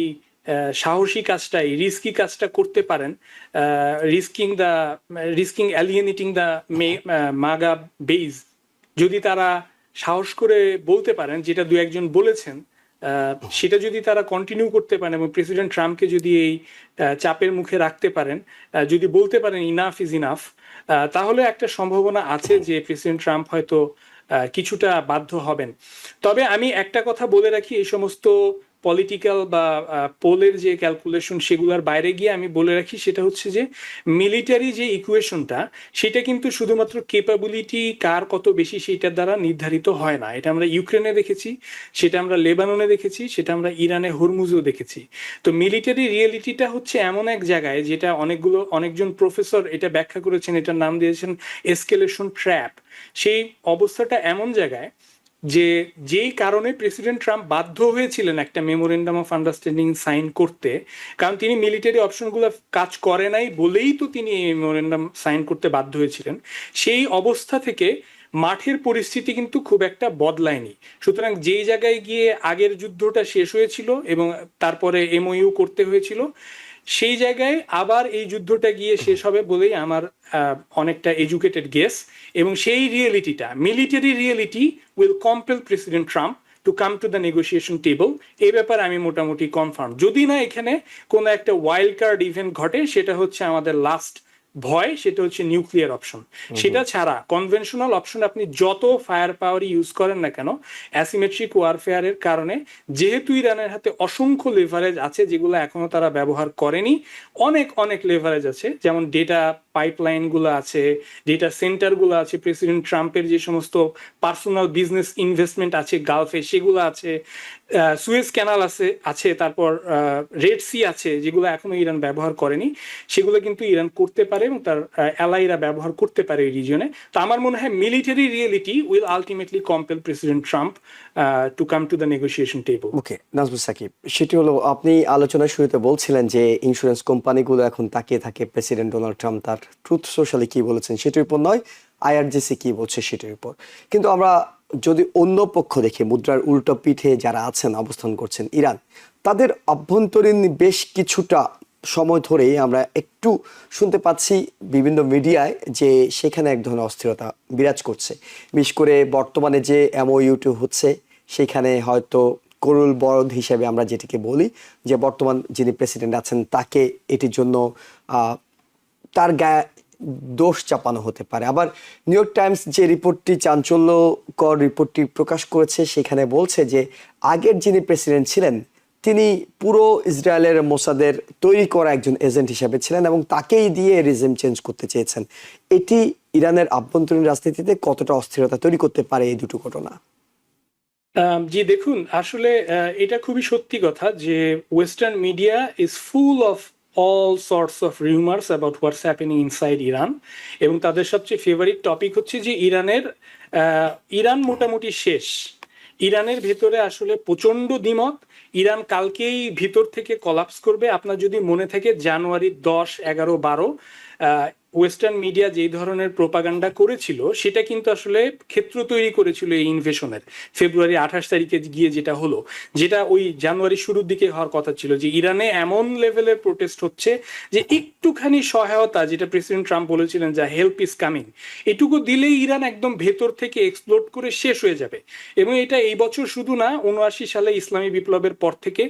সাহসী কাজটা, এই রিস্কি কাজটা করতে পারেন, রিস্কিং অ্যালিয়েনেটিং দ্য মাগা বেজ, যদি তারা সাহস করে বলতে পারেন, যেটা দু একজন বলেছেন, সেটা যদি তারা কন্টিনিউ করতে পারেন এবং প্রেসিডেন্ট ট্রাম্পকে যদি এই চাপের মুখে রাখতে পারেন, যদি বলতে পারেন ইনাফ ইজ ইনাফ, তাহলে একটা সম্ভাবনা আছে যে প্রেসিডেন্ট ট্রাম্প হয়তো কিছুটা বাধ্য হবেন। তবে আমি একটা কথা বলে রাখি, এই সমস্ত পলিটিক্যাল বা পোলের যে ক্যালকুলেশন সেগুলোর বাইরে গিয়ে আমি বলে রাখি, সেটা হচ্ছে যে মিলিটারি যে ইকুয়েশনটা, সেটা কিন্তু শুধুমাত্র ক্যাপাবিলিটি কার কত বেশি সেইটার দ্বারা নির্ধারিত হয় না। এটা আমরা ইউক্রেনে দেখেছি, সেটা আমরা লেবাননে দেখেছি, সেটা আমরা ইরানে হরমুজেও দেখেছি। তো মিলিটারি রিয়েলিটিটা হচ্ছে এমন এক জায়গায় যেটা অনেকজন প্রফেসর এটা ব্যাখ্যা করেছেন, এটার নাম দিয়েছেন এসকেলেশন ট্র্যাপ। সেই অবস্থাটা এমন জায়গায় যে যেই কারণে প্রেসিডেন্ট ট্রাম্প বাধ্য হয়েছিলেন একটা মেমোরেন্ডাম অফ আন্ডারস্ট্যান্ডিং সাইন করতে, কারণ তিনি মিলিটারি অপশনগুলো কাজ করে নাই বলেই তো তিনি এই মেমোরেন্ডাম সাইন করতে বাধ্য হয়েছিলেন। সেই অবস্থা থেকে মাঠের পরিস্থিতি কিন্তু খুব একটা বদলায়নি। সুতরাং যেই জায়গায় গিয়ে আগের যুদ্ধটা শেষ হয়েছিল এবং তারপরে এমওইউ করতে হয়েছিল, সেই জায়গায় আবার এই যুদ্ধটা গিয়ে শেষ হবে বলেই আমার অনেকটা এডুকেটেড গেস। এবং সেই রিয়েলিটিটা, military reality will compel president Trump to come to the negotiation table. এই ব্যাপারে আমি মোটামুটি কনফার্ম। যদি না এখানে কোনো একটা ওয়াইল্ড কার্ড ইভেন্ট ঘটে, সেটা হচ্ছে আমাদের লাস্ট ভয়, সেটা হচ্ছে নিউক্লিয়ার অপশন। সেটা ছাড়া কনভেনশনাল অপশন আপনি যত ফায়ার পাওয়ার ইউজ করেন না কেন, অ্যাসিমেট্রিক ওয়ারফেয়ারের কারণে যেহেতু ইরানের হাতে অসংখ্য লেভারেজ আছে যেগুলো এখনো তারা ব্যবহার করেনি, অনেক অনেক লেভারেজ আছে, যেমন ডেটা পাইপলাইনগুলো আছে, ডেটা সেন্টারগুলো আছে, প্রেসিডেন্ট ট্রাম্পের যে সমস্ত পার্সোনাল বিজনেস ইনভেস্টমেন্ট আছে গালফে সেগুলো আছে, সুয়েজ ক্যানাল আছে, তারপর রেড সি আছে, যেগুলো এখনো ইরান ব্যবহার করেনি, সেগুলো কিন্তু ইরান করতে পারে এবং তার অ্যালাইরা ব্যবহার করতে পারে এই রিজিয়নে। তো আমার মনে হয় military reality will ultimately compel president Trump to come to the negotiation table. Okay, Nazmul Sakib, সেটি হলো আপনি আলোচনার শুরুতে বলছিলেন যে ইন্স্যুরেন্স কোম্পানিগুলো এখন তাকিয়ে থাকে প্রেসিডেন্ট ডোনাল্ড ট্রাম্প তার ট্রুথ সোশ্যালে কি বলেছেন সেটির উপর নয়, আইআরজিসি কি বলছে সেটির উপর। কিন্তু আমরা যদি অন্য পক্ষ দেখি, মুদ্রার উল্টো পিঠে যারা আছেন, অবস্থান করছেন ইরান, তাদের অভ্যন্তরীণ বেশ কিছুটা সময় ধরেই আমরা একটু শুনতে পাচ্ছি বিভিন্ন মিডিয়ায় যে সেখানে এক ধরনের অস্থিরতা বিরাজ করছে। বিশেষ করে বর্তমানে যে এমওইউটি হচ্ছে, সেখানে হয়তো করুল বরদ হিসেবে আমরা যেটিকে বলি, যে বর্তমান যিনি প্রেসিডেন্ট আছেন তাকে এটির জন্য তার গায়ে দোষ চাপানো হতে পারে। আবার নিউ ইয়র্ক টাইমস যে রিপোর্টটি, চাঞ্চল্যকর রিপোর্টটি প্রকাশ করেছে, সেখানে বলছে যে আগের যিনি প্রেসিডেন্ট ছিলেন তিনি পুরো ইসরায়েলের মোসাদের তৈরি করা একজন এজেন্ট হিসেবে ছিলেন এবং তাকেই দিয়ে রিজিম চেঞ্জ করতে চেয়েছেন। এটি ইরানের আভ্যন্তরীণ রাজনীতিতে কতটা অস্থিরতা তৈরি করতে পারে এই দুটো ঘটনা? জি দেখুন, আসলে এটা খুবই সত্যি কথা যে western media is full of all sorts of rumors about what's happening inside Iran, এবং তাদের সবচেয়ে ফেভারিট টপিক হচ্ছে যে ইরান মোটামুটি শেষ, ইরানের ভেতরে আসলে প্রচন্ড দ্বিমত, ইরান কালকেই ভিতর থেকে কলাপস করবে। আপনার যদি মনে থাকে জানুয়ারি 10, 11, 12 ওয়েস্টার্ন মিডিয়া যেই ধরনের প্রোপাগান্ডা করেছিল, সেটা কিন্তু আসলে ক্ষেত্র তৈরি করেছিল এই ইনভেশনের। ফেব্রুয়ারি 28 তারিখে গিয়ে যেটা হলো, যেটা ওই জানুয়ারি শুরুর দিকে হওয়ার কথা ছিল, যে ইরানে এমন লেভেলের প্রোটেস্ট হচ্ছে যে একটুখানি সহায়তা, যেটা প্রেসিডেন্ট ট্রাম্প বলেছিলেন যে হেল্প ইজ কামিং, এটুকু দিলেই ইরান একদম ভেতর থেকে এক্সপ্লোড করে শেষ হয়ে যাবে। এবং এটা এই বছর শুধু না, 79 সালে ইসলামী বিপ্লবের পর থেকে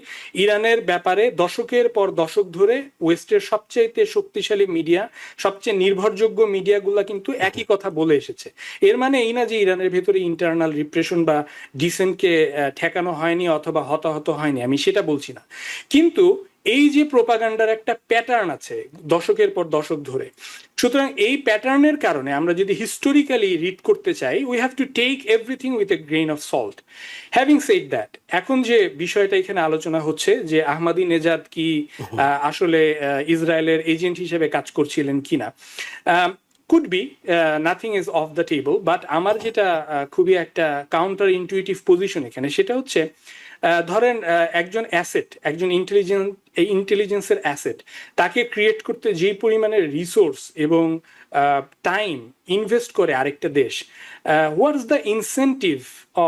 ইরানের ব্যাপারে দশকের পর দশক ধরে ওয়েস্টের সবচেয়ে শক্তিশালী মিডিয়া, সবচেয়ে নির্ভরযোগ্য মিডিয়াগুলা কিন্তু একই কথা বলে এসেছে। এর মানে এই না যে ইরানের ভেতরে ইন্টারনাল রিপ্রেশন বা ডিসেন্টকে ঠেকানো হয়নি অথবা হতাহত হয়নি, আমি সেটা বলছি না। কিন্তু এই যে প্রোপাগান্ডার একটা প্যাটার্ন আছে দশকের পর দশক ধরে, সুতরাং এই প্যাটার্নের কারণে আমরা যদি হিস্টোরিক্যালি রিড করতে চাই, we have to take everything with a grain of salt. Having said that, এখন যে বিষয়টা এখানে আলোচনা হচ্ছে যে আহমাদি নেজাদ কি আসলে ইসরায়েলের এজেন্ট হিসেবে কাজ করছিলেন কিনা, could be, nothing is of the table. But আমার যেটা খুবই একটা কাউন্টার ইনটুইটিভ পজিশন এখানে, সেটা হচ্ছে ধরেন একজন অ্যাসেট, একজন ইন্টেলিজেন্সের অ্যাসেট, তাকে ক্রিয়েট করতে যে পরিমাণের রিসোর্স এবং টাইম ইনভেস্ট করে আরেকটা দেশ, what's the incentive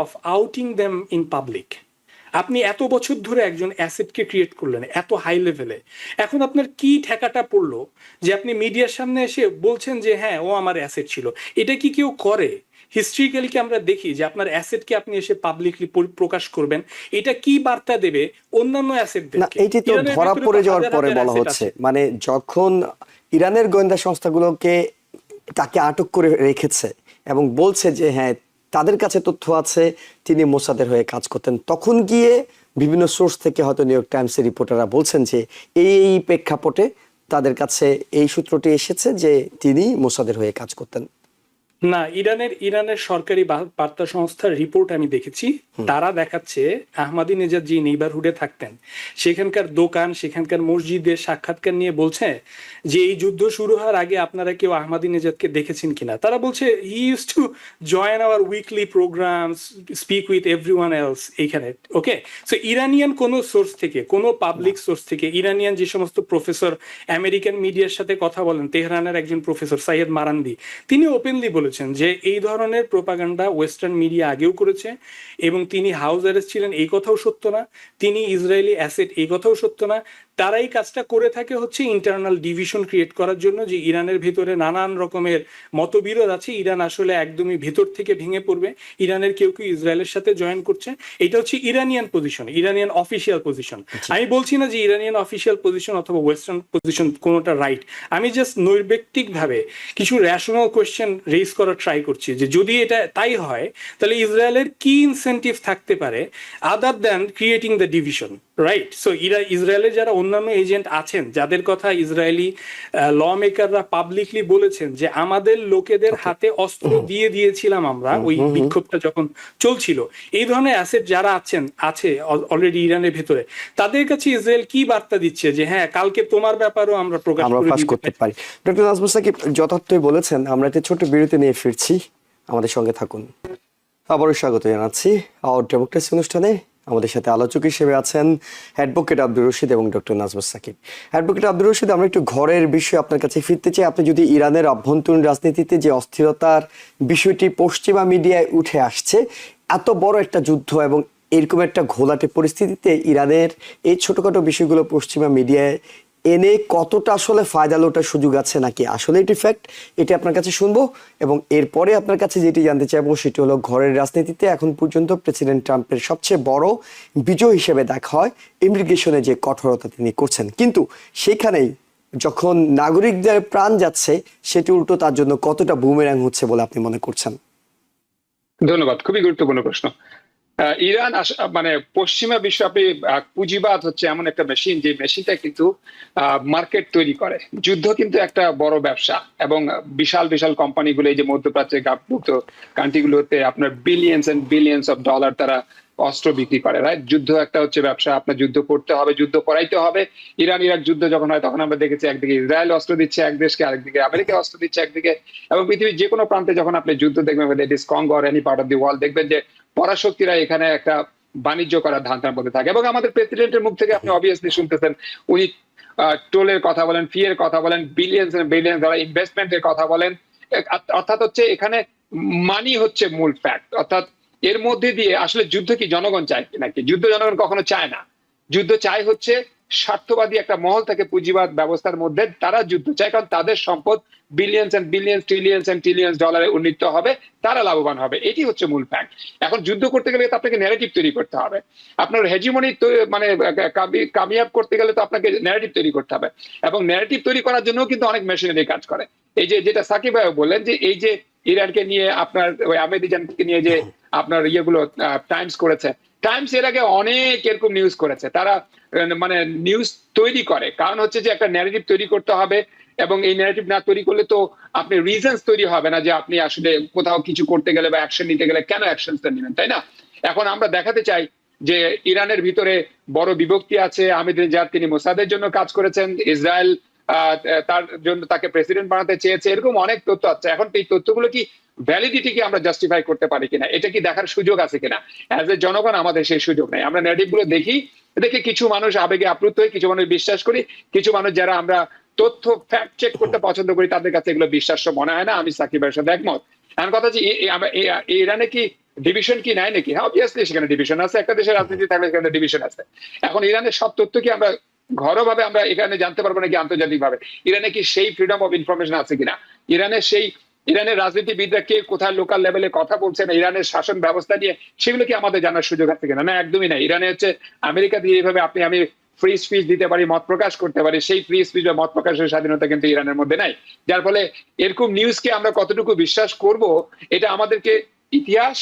of outing them in public? আপনি এত বছর ধরে একজন অ্যাসেটকে ক্রিয়েট করলেন এত হাই লেভেলে, এখন আপনার কি ঠেকাটা পড়লো যে আপনি মিডিয়ার সামনে এসে বলছেন যে হ্যাঁ ও আমার অ্যাসেট ছিল? এটা কি কেউ করে? হিস্ট্রিক্যালি কি আমরা দেখি যে আপনার অ্যাসেটকে আপনি এসে পাবলিকলি প্রকাশ করবেন, এটা কি বার্তা দেবে অন্যান্য না, অ্যাসেটদেরকে? এইটি তো ইরানের ধরা ভেতরে তো পড়ে যাওয়ার হাজার পরে হাজার বলা asset হচ্ছে, আছে। মানে যখন ইরানের গোয়েন্দা সংস্থাগুলোকে তাকে আটক করে রেখেছে এবং বলছে যে হ্যাঁ তাদের কাছে তথ্য আছে তিনি মোসাদের হয়ে কাজ করতেন, তখন গিয়ে বিভিন্ন সোর্স থেকে হয়তো নিউ ইয়র্ক টাইমসের রিপোর্টাররা বলছেন যে এই প্রেক্ষাপটে তাদের কাছে এই সূত্রটি এসেছে যে তিনি মোসাদের হয়ে কাজ করতেন। না, ইরানের সরকারি বার্তা সংস্থার রিপোর্ট আমি দেখেছি, তারা দেখাচ্ছে আহমাদিনেজাদ যে নেইবারহুডে থাকতেন সেখানকার দোকান, সেখানকার মসজিদের সাক্ষাৎকার নিয়ে বলছে যে এই যুদ্ধ শুরু হওয়ার আগে আপনারা কেউ আহমাদিনেজাদকে দেখেছেন কিনা। তারা বলছে he use to join our weekly programs, speak with everyone else এইখানে। ওকে, সো ইরানিয়ান কোনো সোর্স থেকে, কোনো পাবলিক সোর্স থেকে, ইরানিয়ান যে সমস্ত প্রফেসর আমেরিকান মিডিয়ার সাথে কথা বলেন, তেহরানের একজন প্রফেসর সাইয়েদ মারান্দি, তিনি ওপেনলি বলেছেন যে এই ধরনের প্রোপাগান্ডা ওয়েস্টার্ন মিডিয়া আগেও করেছে এবং তিনি হাউস অ্যারেস্ট ছিলেন এই কথাও সত্য না, তিনি ইসরায়েলি অ্যাসেট এই কথাও সত্য না। তারা এই কাজটা করে থাকে হচ্ছে ইন্টারনাল ডিভিশন ক্রিয়েট করার জন্য, যে ইরানের ভিতরে নানান রকমের মতবিরোধ আছে, ইরান আসলে একদমই ভেতর থেকে ভেঙে পড়বে, ইরানের কেউ কেউ ইসরায়েলের সাথে জয়েন করছে। এটা হচ্ছে Iranian position, Iranian official position. আমি বলছি না যে ইরানিয়ান অফিসিয়াল পজিশন অথবা ওয়েস্টার্ন পজিশন কোনোটা রাইট, আমি জাস্ট নৈর্ব্যক্তিকভাবে কিছু র্যাশনাল কোয়েশ্চেন রেজ করার ট্রাই করছি যে যদি এটা তাই হয় তাহলে ইসরায়েলের কি ইনসেন্টিভ থাকতে পারে other than creating the division, right? So ইসরায়েলের যারা অন্যান্য এজেন্ট আছেন, যাদের কথা ইসরায়েলি ল মেকাররা পাবলিকলি বলেছেন যে আমাদের লোকেদের হাতে অস্ত্র দিয়ে দিয়েছিলাম আমরা ওই বিক্ষোভটা যখন চলছিল, এই ধরনের অ্যাসেট যারা আছে অলরেডি ইরানের ভেতরে, তাদের কাছে ইসরায়েল কি বার্তা দিচ্ছে যে হ্যাঁ কালকে তোমার ব্যাপারও আমরা প্রকাশ করতে পারি। ডক্টর নাজমুল সাকিব যথার্থই বলেছেন। আমরা একটা ছোট বিরতি নিয়ে ফিরছি, আমাদের সঙ্গে থাকুন। আবারও স্বাগত জানাচ্ছি আওয়ার ডেমোক্রেসি অনুষ্ঠানে। আমাদের সাথে আলোচক হিসেবে আছেন অ্যাডভোকেট আব্দুর রশিদ এবং ডক্টর নাজমুল সাকিব। অ্যাডভোকেট আব্দুর রশিদ, আমরা একটু ঘরের বিষয়ে আপনার কাছে ফিরতে চাই। আপনি যদি ইরানের অভ্যন্তরীণ রাজনীতিতে যে অস্থিরতার বিষয়টি পশ্চিমা মিডিয়ায় উঠে আসছে, এত বড় একটা যুদ্ধ এবং এরকম একটা ঘোলাটে পরিস্থিতিতে ইরানের এই ছোটখাটো বিষয়গুলো পশ্চিমা মিডিয়ায় এনে কতটা আসলে ফায়দা লোটার সুযোগ আছে নাকি আসলে এটি ফ্যাক্ট, এটি আপনার কাছে শুনবো। এবং এরপরে আপনার কাছে যেটি জানতে চাইবো সেটি হলো ঘরের রাজনীতিতে এখন পর্যন্ত প্রেসিডেন্ট ট্রাম্পের সবচেয়ে বড় বিজয় হিসেবে দেখা হয় ইমিগ্রেশনে যে কঠোরতা তিনি করছেন, কিন্তু সেখানেই যখন নাগরিকদের প্রাণ যাচ্ছে সেটি উল্টো তার জন্য কতটা বুমেরাং হচ্ছে বলে আপনি মনে করছেন? ধন্যবাদ, খুবই গুরুত্বপূর্ণ প্রশ্ন। ইরান মানে পশ্চিমা বিশ্ব, আপনি পুঁজিবাদ হচ্ছে এমন একটা মেশিন, যে মেশিনটা কিন্তু মার্কেট তৈরি করে। যুদ্ধ কিন্তু একটা বড় ব্যবসা এবং বিশাল বিশাল কোম্পানিগুলো, এই যে মধ্যপ্রাচ্যের গাপযুক্ত কান্ট্রিগুলোতে আপনার billions and billions of dollar তারা অস্ত্র বিক্রি করে, রাইট? যুদ্ধ একটা হচ্ছে ব্যবসা, আপনার যুদ্ধ করতে হবে, যুদ্ধ করাইতে হবে। ইরান ইরাক যুদ্ধ যখন হয় তখন আমরা দেখেছি একদিকে ইসরায়েল অস্ত্র দিচ্ছে এক দেশকে, আরেকদিকে আমেরিকা অস্ত্র দিচ্ছে একদিকে, এবং পৃথিবীর যে কোনো প্রান্তে যখন আপনি যুদ্ধ দেখবেন, it is Congo or any part of the world, দেখবেন যে পরাশক্তিরা এখানে একটা বাণিজ্য করার ধান্দার মধ্যে থাকে। এবং আমাদের প্রেসিডেন্টের মুখ থেকে আপনি অবভিয়াসলি শুনতেছেন, উনি টোলের কথা বলেন, ফি এর কথা বলেন, বিলিয়ন্স এন্ড বিলিয়ন্স ডলার ইনভেস্টমেন্টের কথা বলেন। অর্থাৎ হচ্ছে এখানে মানি হচ্ছে মূল ফ্যাক্ট। অর্থাৎ এর মধ্যে দিয়ে আসলে যুদ্ধ কি জনগণ চায় নাকি? যুদ্ধ জনগণ কখনো চায় না। যুদ্ধ চায় হচ্ছে স্বার্থবাদী একটা মহল থেকে পুঁজিবাদ ব্যবস্থার মধ্যে, তারা যুদ্ধ চায় কারণ তাদের সম্পদ billions and billions, trillions and trillions ডলারে উন্নীত হবে, তারা লাভবান হবে। এটি হচ্ছে মূল ফ্যাক্ট। এখন যুদ্ধ করতে গেলে তো আপনাকে ন্যারেটিভ তৈরি করতে হবে। আপনার হেজিমনি মানে কামিয়াব করতে গেলে তো আপনাকে ন্যারেটিভ তৈরি করতে হবে, এবং ন্যারেটিভ তৈরি করার জন্য কিন্তু অনেক মেশিনারি কাজ করে। এই যে যেটা সাকিব ভাই বললেন, যে এই যে ইরানকে নিয়ে আপনার ওই আহমেদিজানকে নিয়ে যে আপনার ইয়েগুলো টাইমস করেছে, টাইমস এর আগে অনেক এরকম নিউজ করেছে। তারা মানে নিউজ তৈরি করে, কারণ হচ্ছে যে একটা ন্যারেটিভ তৈরি করতে হবে, এবং এই ন্যারেটিভ না তৈরি করলে তো আপনি রিজনস তৈরি হবে না যে আপনি আসলে কোথাও কিছু করতে গেলে বা অ্যাকশন নিতে গেলে কেন অ্যাকশনটা নেবেন, তাই না? এখন আমরা দেখাতে চাই যে ইরানের ভিতরে বড় বিভক্তি আছে। আহমেদিনেজাদ তিনি মোসাদের জন্য কাজ করেছেন, ইসরায়েল তার জন্য তাকে প্রেসিডেন্ট বানাতে চেয়েছে, এরকম অনেক তথ্য আছে। এখন এই তথ্যগুলো কি ভ্যালিডিটি কি আমরা জাস্টিফাই করতে পারি কিনা, এটা কি দেখার সুযোগ আছে কিনা? অ্যাজ এ জনগণ আমাদের সেই সুযোগ নেই। আমরা ন্যারেটিভ গুলো দেখি, দেখে কিছু মানুষ আবেগে আপ্লুত হই, কিছু মানুষ বিশ্বাস করি, কিছু মানুষ যারা আমরা তথ্য ফ্যাক্ট চেক করতে পছন্দ করি তাদের কাছে এগুলো বিশ্বাস্য মনে হয় না। আমি সাকিবের সাথে একমত। এখন কথা হচ্ছে ইরানে কি ডিভিশন কি নাই নাকি? হ্যাঁ, অবভিয়াসলি সেখানে ডিভিশন আছে। একটা দেশের রাজনীতি থাকলে সেখানে ডিভিশন আছে। এখন ইরানের সব তথ্য কি আমরা ঘরোয়াভাবে আমরা এখানে জানতে পারবো নাকি আন্তর্জাতিক ভাবে? ইরানে কি সেই ফ্রিডম অফ ইনফরমেশন আছে কিনা? ইরানের সেই ইরানের রাজনীতিবিদরা কে কোথায় লোকাল লেভেলে কথা বলছেন, ইরানের শাসন ব্যবস্থা নিয়ে, সেগুলো কি আমাদের জানার সুযোগ আছে কিনা? না, একদমই নাই। ইরানে হচ্ছে আমেরিকা দিয়ে এইভাবে আমি ফ্রি স্পিচ দিতে পারি, মত প্রকাশ করতে পারি, সেই ফ্রি স্পিচ বা মত প্রকাশের স্বাধীনতা কিন্তু ইরানের মধ্যে নাই। যার ফলে এরকম নিউজকে আমরা কতটুকু বিশ্বাস করব, এটা আমাদেরকে ইতিহাস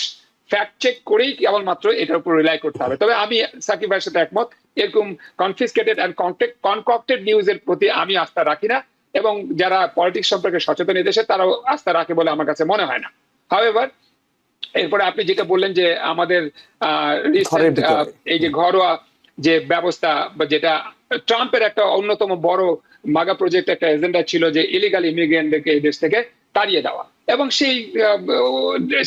ফ্যাক্ট চেক করেই কেবলমাত্র এটার উপর রিলাই করতে হবে। তবে আমি সাকিব ভাইয়ের সাথে একমত, এরকম কনফিসকেটেড অ্যান্ড কনকক্টেড নিউজের প্রতি আমি আস্থা রাখি না, এবং যারা পলিটিক্স সম্পর্কে সচেতন এদেশে তারাও আস্থা রাখে বলে আমার কাছে মনে হয় না। হাউএভার, এরপরে আপনি যেটা বললেন যে আমাদের রিসেন্ট এই যে ঘরোয়া যে ব্যবস্থা, বা যেটা ট্রাম্পের একটা অন্যতম বড় মাগা প্রজেক্ট, একটা এজেন্ডা ছিল যে ইলিগাল ইমিগ্রেন্টদেরকে এই দেশ থেকে তাড়িয়ে দেওয়া, এবং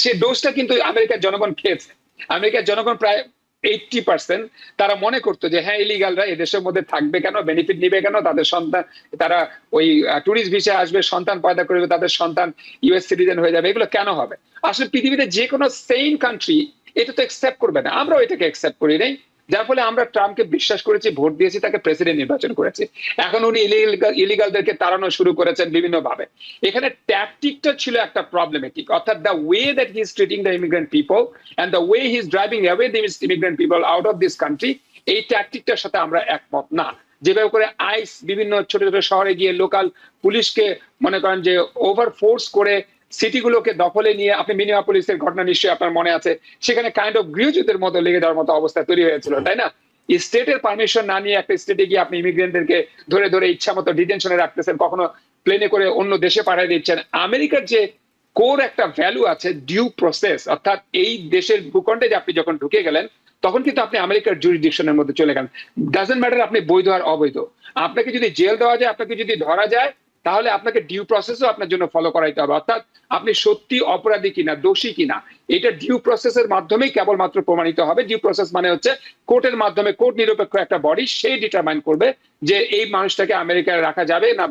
সেই ডোজটা কিন্তু আমেরিকার জনগণ খেয়েছে। আমেরিকার জনগণ প্রায় 80% তারা মনে করতো যে হ্যাঁ, ইলিগালরা এদেশের মধ্যে থাকবে কেন, বেনিফিট নিবে কেন, তাদের সন্তান, তারা ওই ট্যুরিস্ট ভিসা আসবে, সন্তান পয়দা করবে, তাদের সন্তান ইউএস সিটিজেন হয়ে যাবে, এগুলো কেন হবে? আসলে পৃথিবীতে যে কোনো সেম কান্ট্রি এটা তো অ্যাকসেপ্ট করবে না, আমরাও এটাকে অ্যাকসেপ্ট করি নাই। যার ফলে আমরা ট্রাম্পকে বিশ্বাস করেছি, ভোট দিয়েছি, তাকে প্রেসিডেন্ট নির্বাচন করেছি। এখন উনি ইলিগালদেরকে তাড়ানো শুরু করেছেন বিভিন্ন ভাবে। এখানে ট্যাকটিকটা ছিল একটা প্রবলেমেটিক, অর্থাৎ the way that he is treating the immigrant people and the way he is driving away the immigrant people out of this country, এই ট্যাকটিকটার সাথে আমরা একমত না। যেভাবে করে আইস বিভিন্ন ছোট ছোট শহরে গিয়ে লোকাল পুলিশকে মনে করেন যে ওভার ফোর্স করে সিটিগুলোকে দখলে নিয়ে, আপনি মিনিয়াপলিসের ঘটনা নিশ্চয়ই আপনার মনে আছে, সেখানে কাইন্ড অফ গৃহযুদ্ধের মতো লেগে যাওয়ার মতো অবস্থা তৈরি হয়েছিল, তাই না? স্টেটের পারমিশন না নিয়ে একটা স্টেটে গিয়ে আপনি ইমিগ্রেন্টদেরকে ধরে ধরে ইচ্ছা মতো ডিটেনশনে রাখতেছেন, কখনো প্লেনে করে অন্য দেশে পাঠিয়ে দিচ্ছেন। আমেরিকার যে কোর একটা ভ্যালু আছে ডিউ প্রসেস, অর্থাৎ এই দেশের ভূখণ্ডে যে আপনি যখন ঢুকে গেলেন তখন কিন্তু আপনি আমেরিকার জুরিডিকশনের মধ্যে চলে গেলেন। ডাজন্ট ম্যাটার আপনি বৈধ আর অবৈধ, আপনাকে যদি জেল দেওয়া যায়, আপনাকে যদি ধরা যায়, তাহলে আপনাকে ডিউ প্রসেসও আপনার জন্য ফলো করাইতে হবে, অর্থাৎ আপনি সত্যি অপরাধী কিনা, দোষী কিনা, এটা ডিউ প্রসেসের মাধ্যমেই কেবলমাত্র প্রমাণিত হবে। ডিউ প্রসেস মানে হচ্ছে কোর্টের মাধ্যমে, কোর্ট নিরপেক্ষ একটা বডি, সেই ডিটারমাইন করবে যে এই মানুষটাকে আমেরিকায় রাখা যাবে না,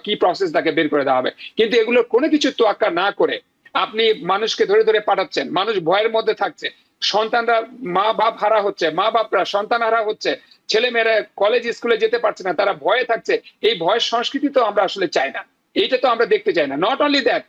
কি প্রসেস তাকে বের করে দেওয়া হবে। কিন্তু এগুলোর কোনো কিছু তোয়াক্কা না করে আপনি মানুষকে ধরে ধরে পাঠাচ্ছেন, মানুষ ভয়ের মধ্যে থাকছে, সন্তানরা মা বাপ হারা হচ্ছে, মা বাপরা সন্তান হারা হচ্ছে, ছেলে মেয়েরা কলেজ স্কুলে যেতে পারছে না, তারা ভয়ে থাকছে। এই ভয়ের সংস্কৃতি তো আমরা আসলে চাই না, এইটা তো আমরা দেখতে চাই না। নট অনলি দ্যাট,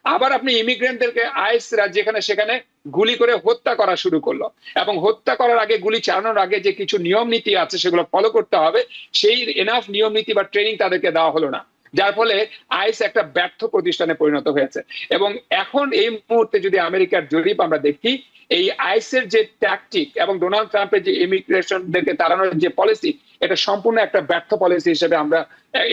আবার আপনি ইমিগ্রেন্টদেরকে আইসরা যেখানে সেখানে গুলি করে হত্যা করা শুরু করলো, এবং হত্যা করার আগে, গুলি চালানোর আগে যে কিছু নিয়ম নীতি আছে সেগুলো ফলো করতে হবে, সেই এনাফ নিয়ম নীতি বা ট্রেনিং তাদেরকে দেওয়া হলো না। যার ফলে আইস একটা ব্যর্থ প্রতিষ্ঠানে পরিণত হয়েছে। এবং এখন এই মুহূর্তে যদি আমেরিকার জরিপ আমরা দেখি, এই আইসের যে ট্যাকটিক এবং ডোনাল্ড ট্রাম্পের যে ইমিগ্রেশনদেরকে তাড়ানোর যে পলিসি, এটা সম্পূর্ণ একটা ব্যর্থ পলিসি হিসেবে আমরা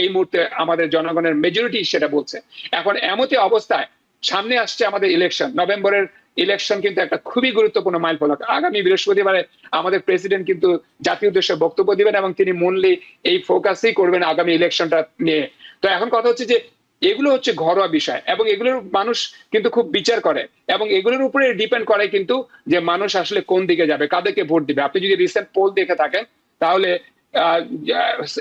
এই মুহূর্তে আমাদের জনগণের মেজরিটি সেটা বলছে। এখন এমতি অবস্থায় সামনে আসছে আমাদের ইলেকশন, নভেম্বরের ইলেকশন কিন্তু একটা খুবই গুরুত্বপূর্ণ মাইলফলক। আগামী বৃহস্পতিবারে আমাদের প্রেসিডেন্ট কিন্তু জাতীয় উদ্দেশ্যে বক্তব্য দিবেন, এবং তিনি মূললি এই ফোকাসই করবেন আগামী ইলেকশনটা নিয়ে। তো এখন কথা হচ্ছে যে এগুলো হচ্ছে ঘরোয়া বিষয়, এবং এগুলোর মানুষ কিন্তু খুব বিচার করে, এবং এগুলোর উপরে ডিপেন্ড করে কিন্তু যে মানুষ আসলে কোন দিকে যাবে, কাদেরকে ভোট দিবে। আপনি যদি রিসেন্ট পোল দেখে থাকেন তাহলে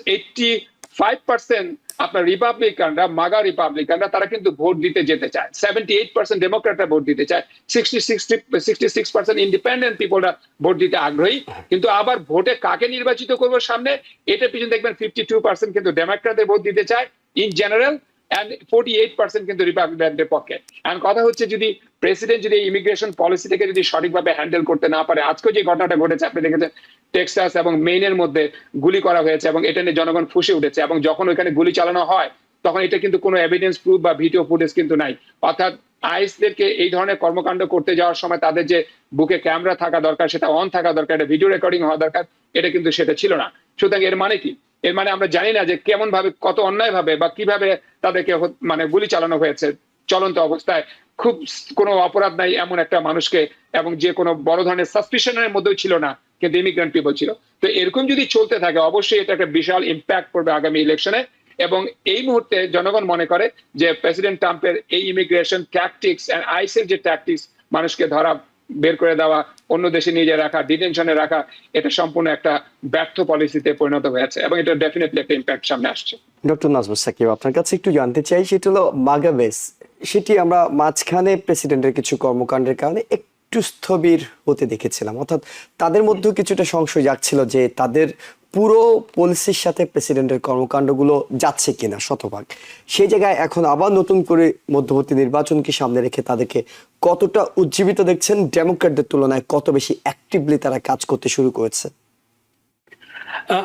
85% আপনার রিপাবলিকানরা, মাগা রিপাবলিকানরা, তারা কিন্তু ভোট দিতে যেতে চায়। 78% ডেমোক্রেটরা ভোট দিতে চায়, 66% ইন্ডিপেন্ডেন্ট পিপলরা ভোট দিতে আগ্রহী। কিন্তু আবার ভোটে কাকে নির্বাচিত করবো সামনে, এটা পিছনে দেখবেন 52% কিন্তু ডেমোক্রেটদের ভোট দিতে চায় ইন জেনারেল, and 48% কিন্তু রিপাবলিকানদের পক্ষে। এখন কথা হচ্ছে, যদি প্রেসিডেন্ট যদি ইমিগ্রেশন পলিসিটাকে যদি সঠিকভাবে হ্যান্ডেল করতে না পারে, আজকে যে ঘটনাটা ঘটেছে আপনি দেখেছেন, টেক্সাস এবং মেইনের মধ্যে গুলি করা হয়েছে, এবং এটা নিয়ে জনগণ ফুঁসে উঠেছে, এবং যখন ওইখানে গুলি চালানো হয় তখন এটা কিন্তু কোনো এভিডেন্স প্রুফ বা ভিডিও ফুটেজ কিন্তু নাই। অর্থাৎ আইসদেরকে এই ধরনের কর্মকাণ্ড করতে যাওয়ার সময় তাদের যে বুকে ক্যামেরা থাকা দরকার, সেটা অন থাকা দরকার, এটা ভিডিও রেকর্ডিং হওয়া দরকার, এটা কিন্তু সেটা ছিল না। সুতরাং এর মানে কি? এর মানে আমরা জানি না যে কেমন ভাবে, কত অন্যায় ভাবে বা কিভাবে তাদেরকে মানে গুলি চালানো হয়েছে চলন্ত অবস্থায়, খুব কোনো অপরাধ নাই এমন একটা মানুষকে, এবং যে কোনো বড় ধরনের সাসপিশনের মধ্যেও ছিল না, কিন্তু ইমিগ্রেন্ট পিপল ছিল। তো এরকম যদি চলতে থাকে অবশ্যই এটা একটা বিশাল ইম্প্যাক্ট পড়বে আগামী ইলেকশনে। এবং এই মুহূর্তে জনগণ মনে করে যে প্রেসিডেন্ট ট্রাম্পের এই ইমিগ্রেশন ট্যাকটিক্স এন্ড আইসের যে ট্যাকটিক্স, মানুষকে ধরা, বের করে দেওয়া, অন্য দেশে নিয়ে যা রাখা, ডিটেনশনে রাখা, এটা সম্পূর্ণ একটা ব্যর্থ পলিসিতে পরিণত হয়েছে, এবং এটা ডেফিনেটলি একটা ইম্প্যাক্ট সামনে আসছে। ডক্টর নাজমুস সাকিব, আপনার কাছে একটু জানতে চাই, সেটা হলো মাগা বেস, সেটি আমরা মাঝখানে প্রেসিডেন্টের কিছু কর্মকাণ্ডের কারণে একটু স্থবির হতে দেখেছিলাম, অর্থাৎ তাদের মধ্যেও কিছুটা সংশয় জাগছিল যে তাদের পুরো পলিসির সাথে প্রেসিডেন্টের কর্মকাণ্ডগুলো যাচ্ছে কিনা শতভাগ, সেই জায়গায় এখন আবার নতুন করে মধ্যবর্তী নির্বাচনকে সামনে রেখে তাদেরকে কতটা উজ্জীবিত দেখছেন, ডেমোক্র্যাটদের তুলনায় কত বেশি অ্যাক্টিভলি তারা কাজ করতে শুরু করেছে?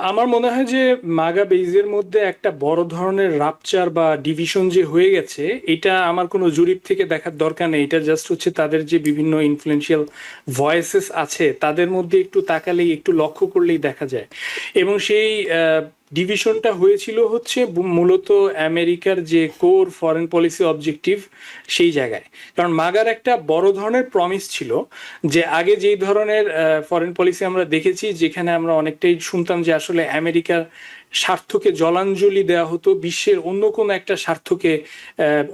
আমার মনে হয় যে মাগা বেইজের মধ্যে একটা বড় ধরনের রাপচার বা ডিভিশন যে হয়ে গেছে, এটা আমার কোনো জরিপ থেকে দেখার দরকার নেই। এটা জাস্ট হচ্ছে তাদের যে বিভিন্ন ইনফ্লুয়েন্সিয়াল ভয়েসেস আছে তাদের মধ্যে একটু তাকালেই, একটু লক্ষ্য করলেই দেখা যায়। এবং সেই ডিভিশনটা হয়েছিল হচ্ছে মূলত আমেরিকার যে কোর ফরেন পলিসি অবজেক্টিভ সেই জায়গায়। কারণ মাগার একটা বড় ধরনের প্রমিস ছিল যে আগে যেই ধরনের ফরেন পলিসি আমরা দেখেছি, যেখানে আমরা অনেকটাই শুনতাম যে আসলে আমেরিকার স্বার্থকে জলাঞ্জলি দেওয়া হতো বিশ্বের অন্য কোনো একটা স্বার্থকে,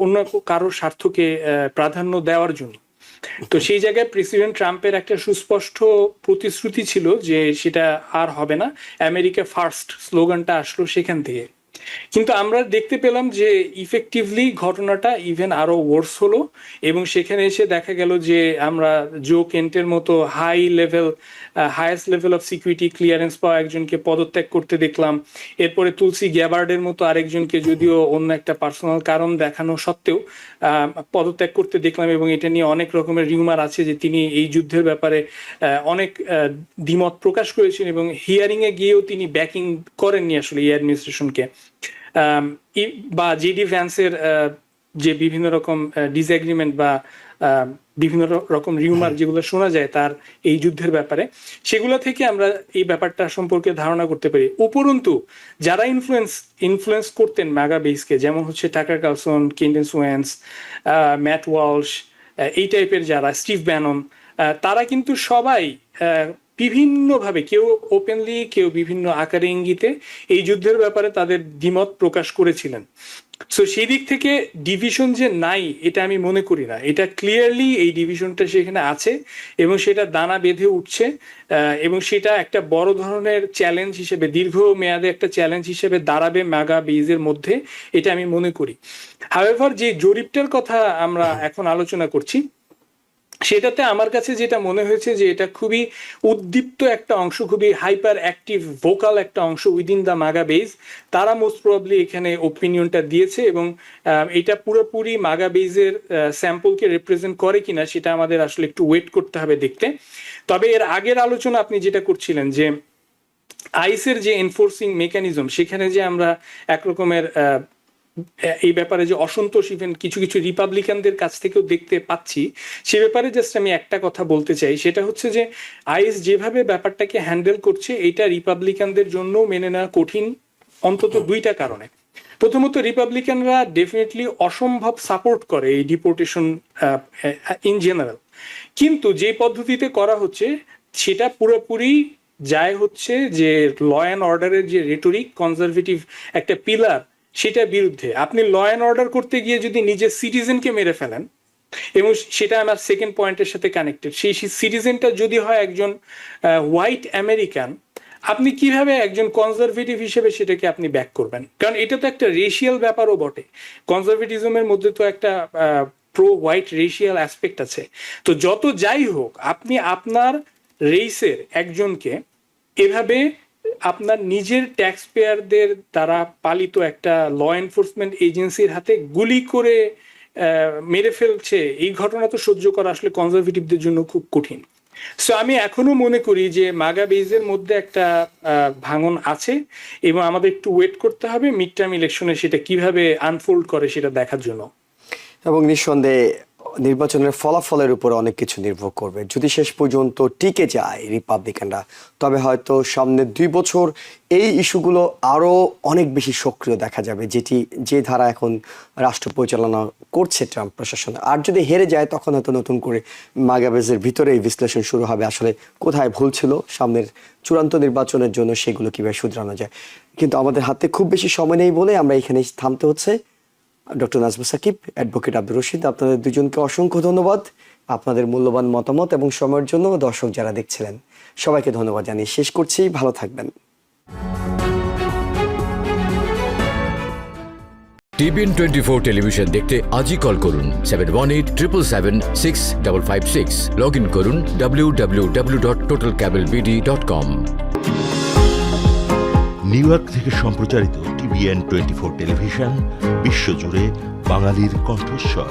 অন্য কারোর স্বার্থকে প্রাধান্য দেওয়ার জন্য। তো সেই জায়গায় প্রেসিডেন্ট ট্রাম্পের একটা সুস্পষ্ট প্রতিশ্রুতি ছিল যে সেটা আর হবে না। আমেরিকা ফার্স্ট স্লোগানটা আসলো সেখান থেকে। কিন্তু আমরা দেখতে পেলাম যে ইফেক্টিভলি ঘটনাটা ইভেন আরো ওয়ার্স হলো, এবং সেখানে এসে দেখা গেল যে আমরা জো কেন্টের মতো highest level of security clearance পাওয়া একজনকে পদত্যাগ করতে দেখলাম। এরপরে তুলসি গ্যাবার্ডের মতো আরেকজনকে, যদিও অন্য একটা পার্সোনাল কারণ দেখানো সত্ত্বেও, পদত্যাগ করতে দেখলাম। এবং এটা নিয়ে অনেক রকমের রিউমার আছে যে তিনি এই যুদ্ধের ব্যাপারে অনেক দ্বিমত প্রকাশ করেছেন, এবং হিয়ারিং এ গিয়েও তিনি ব্যাকিং করেননি আসলে এই অ্যাডমিনিস্ট্রেশনকে। বা জেডি ভ্যান্সের যে বিভিন্ন রকম ডিসএগ্রিমেন্ট বা বিভিন্ন রকম রিউমার যেগুলো শোনা যায় তার এই যুদ্ধের ব্যাপারে, সেগুলো থেকে আমরা এই ব্যাপারটা সম্পর্কে ধারণা করতে পারি। উপরন্তু যারা ইনফ্লুয়েন্স করতেন ম্যাগা বেসকে, যেমন হচ্ছে Tucker Carlson, Candace Owens, Matt Walsh, এই টাইপের যারা, স্টিভ ব্যানন, তারা কিন্তু সবাই বিভিন্নভাবে, কেউ ওপেনলি, কেউ বিভিন্ন আকারে ইঙ্গিতে এই যুদ্ধের ব্যাপারে তাদের দ্বিমত প্রকাশ করেছিলেন। সো সেই দিক থেকে ডিভিশন যে নাই এটা আমি মনে করি না। এটা ক্লিয়ারলি এই ডিভিশনটা সেখানে আছে এবং সেটা দানা বেঁধে উঠছে, এবং সেটা একটা বড় ধরনের চ্যালেঞ্জ হিসেবে, দীর্ঘ মেয়াদে একটা চ্যালেঞ্জ হিসেবে দাঁড়াবে ম্যাগা বেজের মধ্যে, এটা আমি মনে করি। হাওয়েভার যে জরিপটার কথা আমরা এখন আলোচনা করছি, সেটাতে আমার কাছে যেটা মনে হয়েছে যে এটা খুবই উদ্দীপ্ত একটা অংশ, খুবই হাইপার অ্যাক্টিভ ভোকাল একটা অংশ উইদিন দ্য মাগা বেজ, তারা মোস্ট প্রবাবলি এখানে ওপিনিয়নটা দিয়েছে। এবং এটা পুরোপুরি মাগা বেজের স্যাম্পলকে রিপ্রেজেন্ট করে কিনা সেটা আমাদের আসলে একটু ওয়েট করতে হবে দেখতে। তবে এর আগের আলোচনা আপনি যেটা করছিলেন যে আইসের যে এনফোর্সিং মেকানিজম, সেখানে যে আমরা একরকমের এই ব্যাপারে যে অসন্তোষ ইভেন কিছু কিছু রিপাবলিকানদের কাছ থেকেও দেখতে পাচ্ছি, সে ব্যাপারে জাস্ট আমি একটা কথা বলতে চাই। সেটা হচ্ছে যে আইএস যেভাবে ব্যাপারটাকে হ্যান্ডেল করছে, এটা রিপাবলিকানদের জন্য মেনে নেওয়া কঠিন, অন্তত দুইটা কারণে। প্রথমত, রিপাবলিকানরা ডেফিনেটলি অসম্ভব সাপোর্ট করে এই ডিপোর্টেশন ইন জেনারেল, কিন্তু যে পদ্ধতিতে করা হচ্ছে সেটা পুরোপুরি যায় হচ্ছে যে ল অ্যান্ড অর্ডারের যে রেটরিক, কনজারভেটিভ একটা পিলার, সেটার বিরুদ্ধে। আপনি ল অ্যান্ড অর্ডার করতে গিয়ে যদি নিজের সিটিজেনকে মেরে ফেলেন, এবং সেটা আমার সেকেন্ড পয়েন্টের সাথে কানেক্টেড, সেই সিটিজেনটা যদি হয় একজন হোয়াইট আমেরিকান, আপনি কিভাবে একজন কনজারভেটিভ হিসেবে সেটাকে আপনি ব্যাক করবেন? কারণ এটা তো একটা রেশিয়াল ব্যাপারও বটে। কনজারভেটিজমের মধ্যে তো একটা প্রো হোয়াইট রেশিয়াল অ্যাসপেক্ট আছে। তো যত যাই হোক, আপনি আপনার রেসের একজনকে এভাবে আপনার নিজের ট্যাক্স পেয়ারদের দ্বারা পালিত একটা ল এনফোর্সমেন্ট এজেন্সির হাতে গুলি করে মেরে ফেলছে, এই ঘটনা তো সহ্য করা আসলে কনজারভেটিভদের জন্য খুব কঠিন। সো আমি এখনো মনে করি যে মাগা বেজের মধ্যে একটা ভাঙন আছে, এবং আমাদের একটু ওয়েট করতে হবে মিড টার্ম ইলেকশনে সেটা কিভাবে আনফোল্ড করে সেটা দেখার জন্য। এবং নিঃসন্দেহে নির্বাচনের ফলাফলের উপর অনেক কিছু নির্ভর করবে। যদি শেষ পর্যন্ত টিকে যায় রিপাবলিকানরা, তবে হয়তো সামনের 2 বছর এই ইস্যুগুলো আরও অনেক বেশি সক্রিয় দেখা যাবে, যে ধারা এখন রাষ্ট্র পরিচালনা করছে ট্রাম্প প্রশাসন। আর যদি হেরে যায়, তখন হয়তো নতুন করে মাগা বেজের ভিতরে এই বিশ্লেষণ শুরু হবে, আসলে কোথায় ভুল ছিল, সামনের চূড়ান্ত নির্বাচনের জন্য সেগুলো কীভাবে শুধরানো যায়। কিন্তু আমাদের হাতে খুব বেশি সময় নেই বলে আমরা এখানেই থামতে হচ্ছে। ডক্টর নাজমুস সাকিব, অ্যাডভোকেট আব্দুর রশিদ, আপনাদের দুজনকে অসংখ্য ধন্যবাদ আপনাদের মূল্যবান মতামত এবং সময়ের জন্য। দর্শক যারা দেখছিলেন সবাইকে ধন্যবাদ জানিয়ে শেষ করছি। ভালো থাকবেন। TBN 24 টেলিভিশন দেখতে আজই কল করুন 7187776556। লগ ইন করুন www.totalcablebd.com। নিউ ইয়র্ক থেকে সম্প্রচারিত TVN 24 টেলিভিশন বিশ্বজুড়ে বাঙালির কণ্ঠস্বর।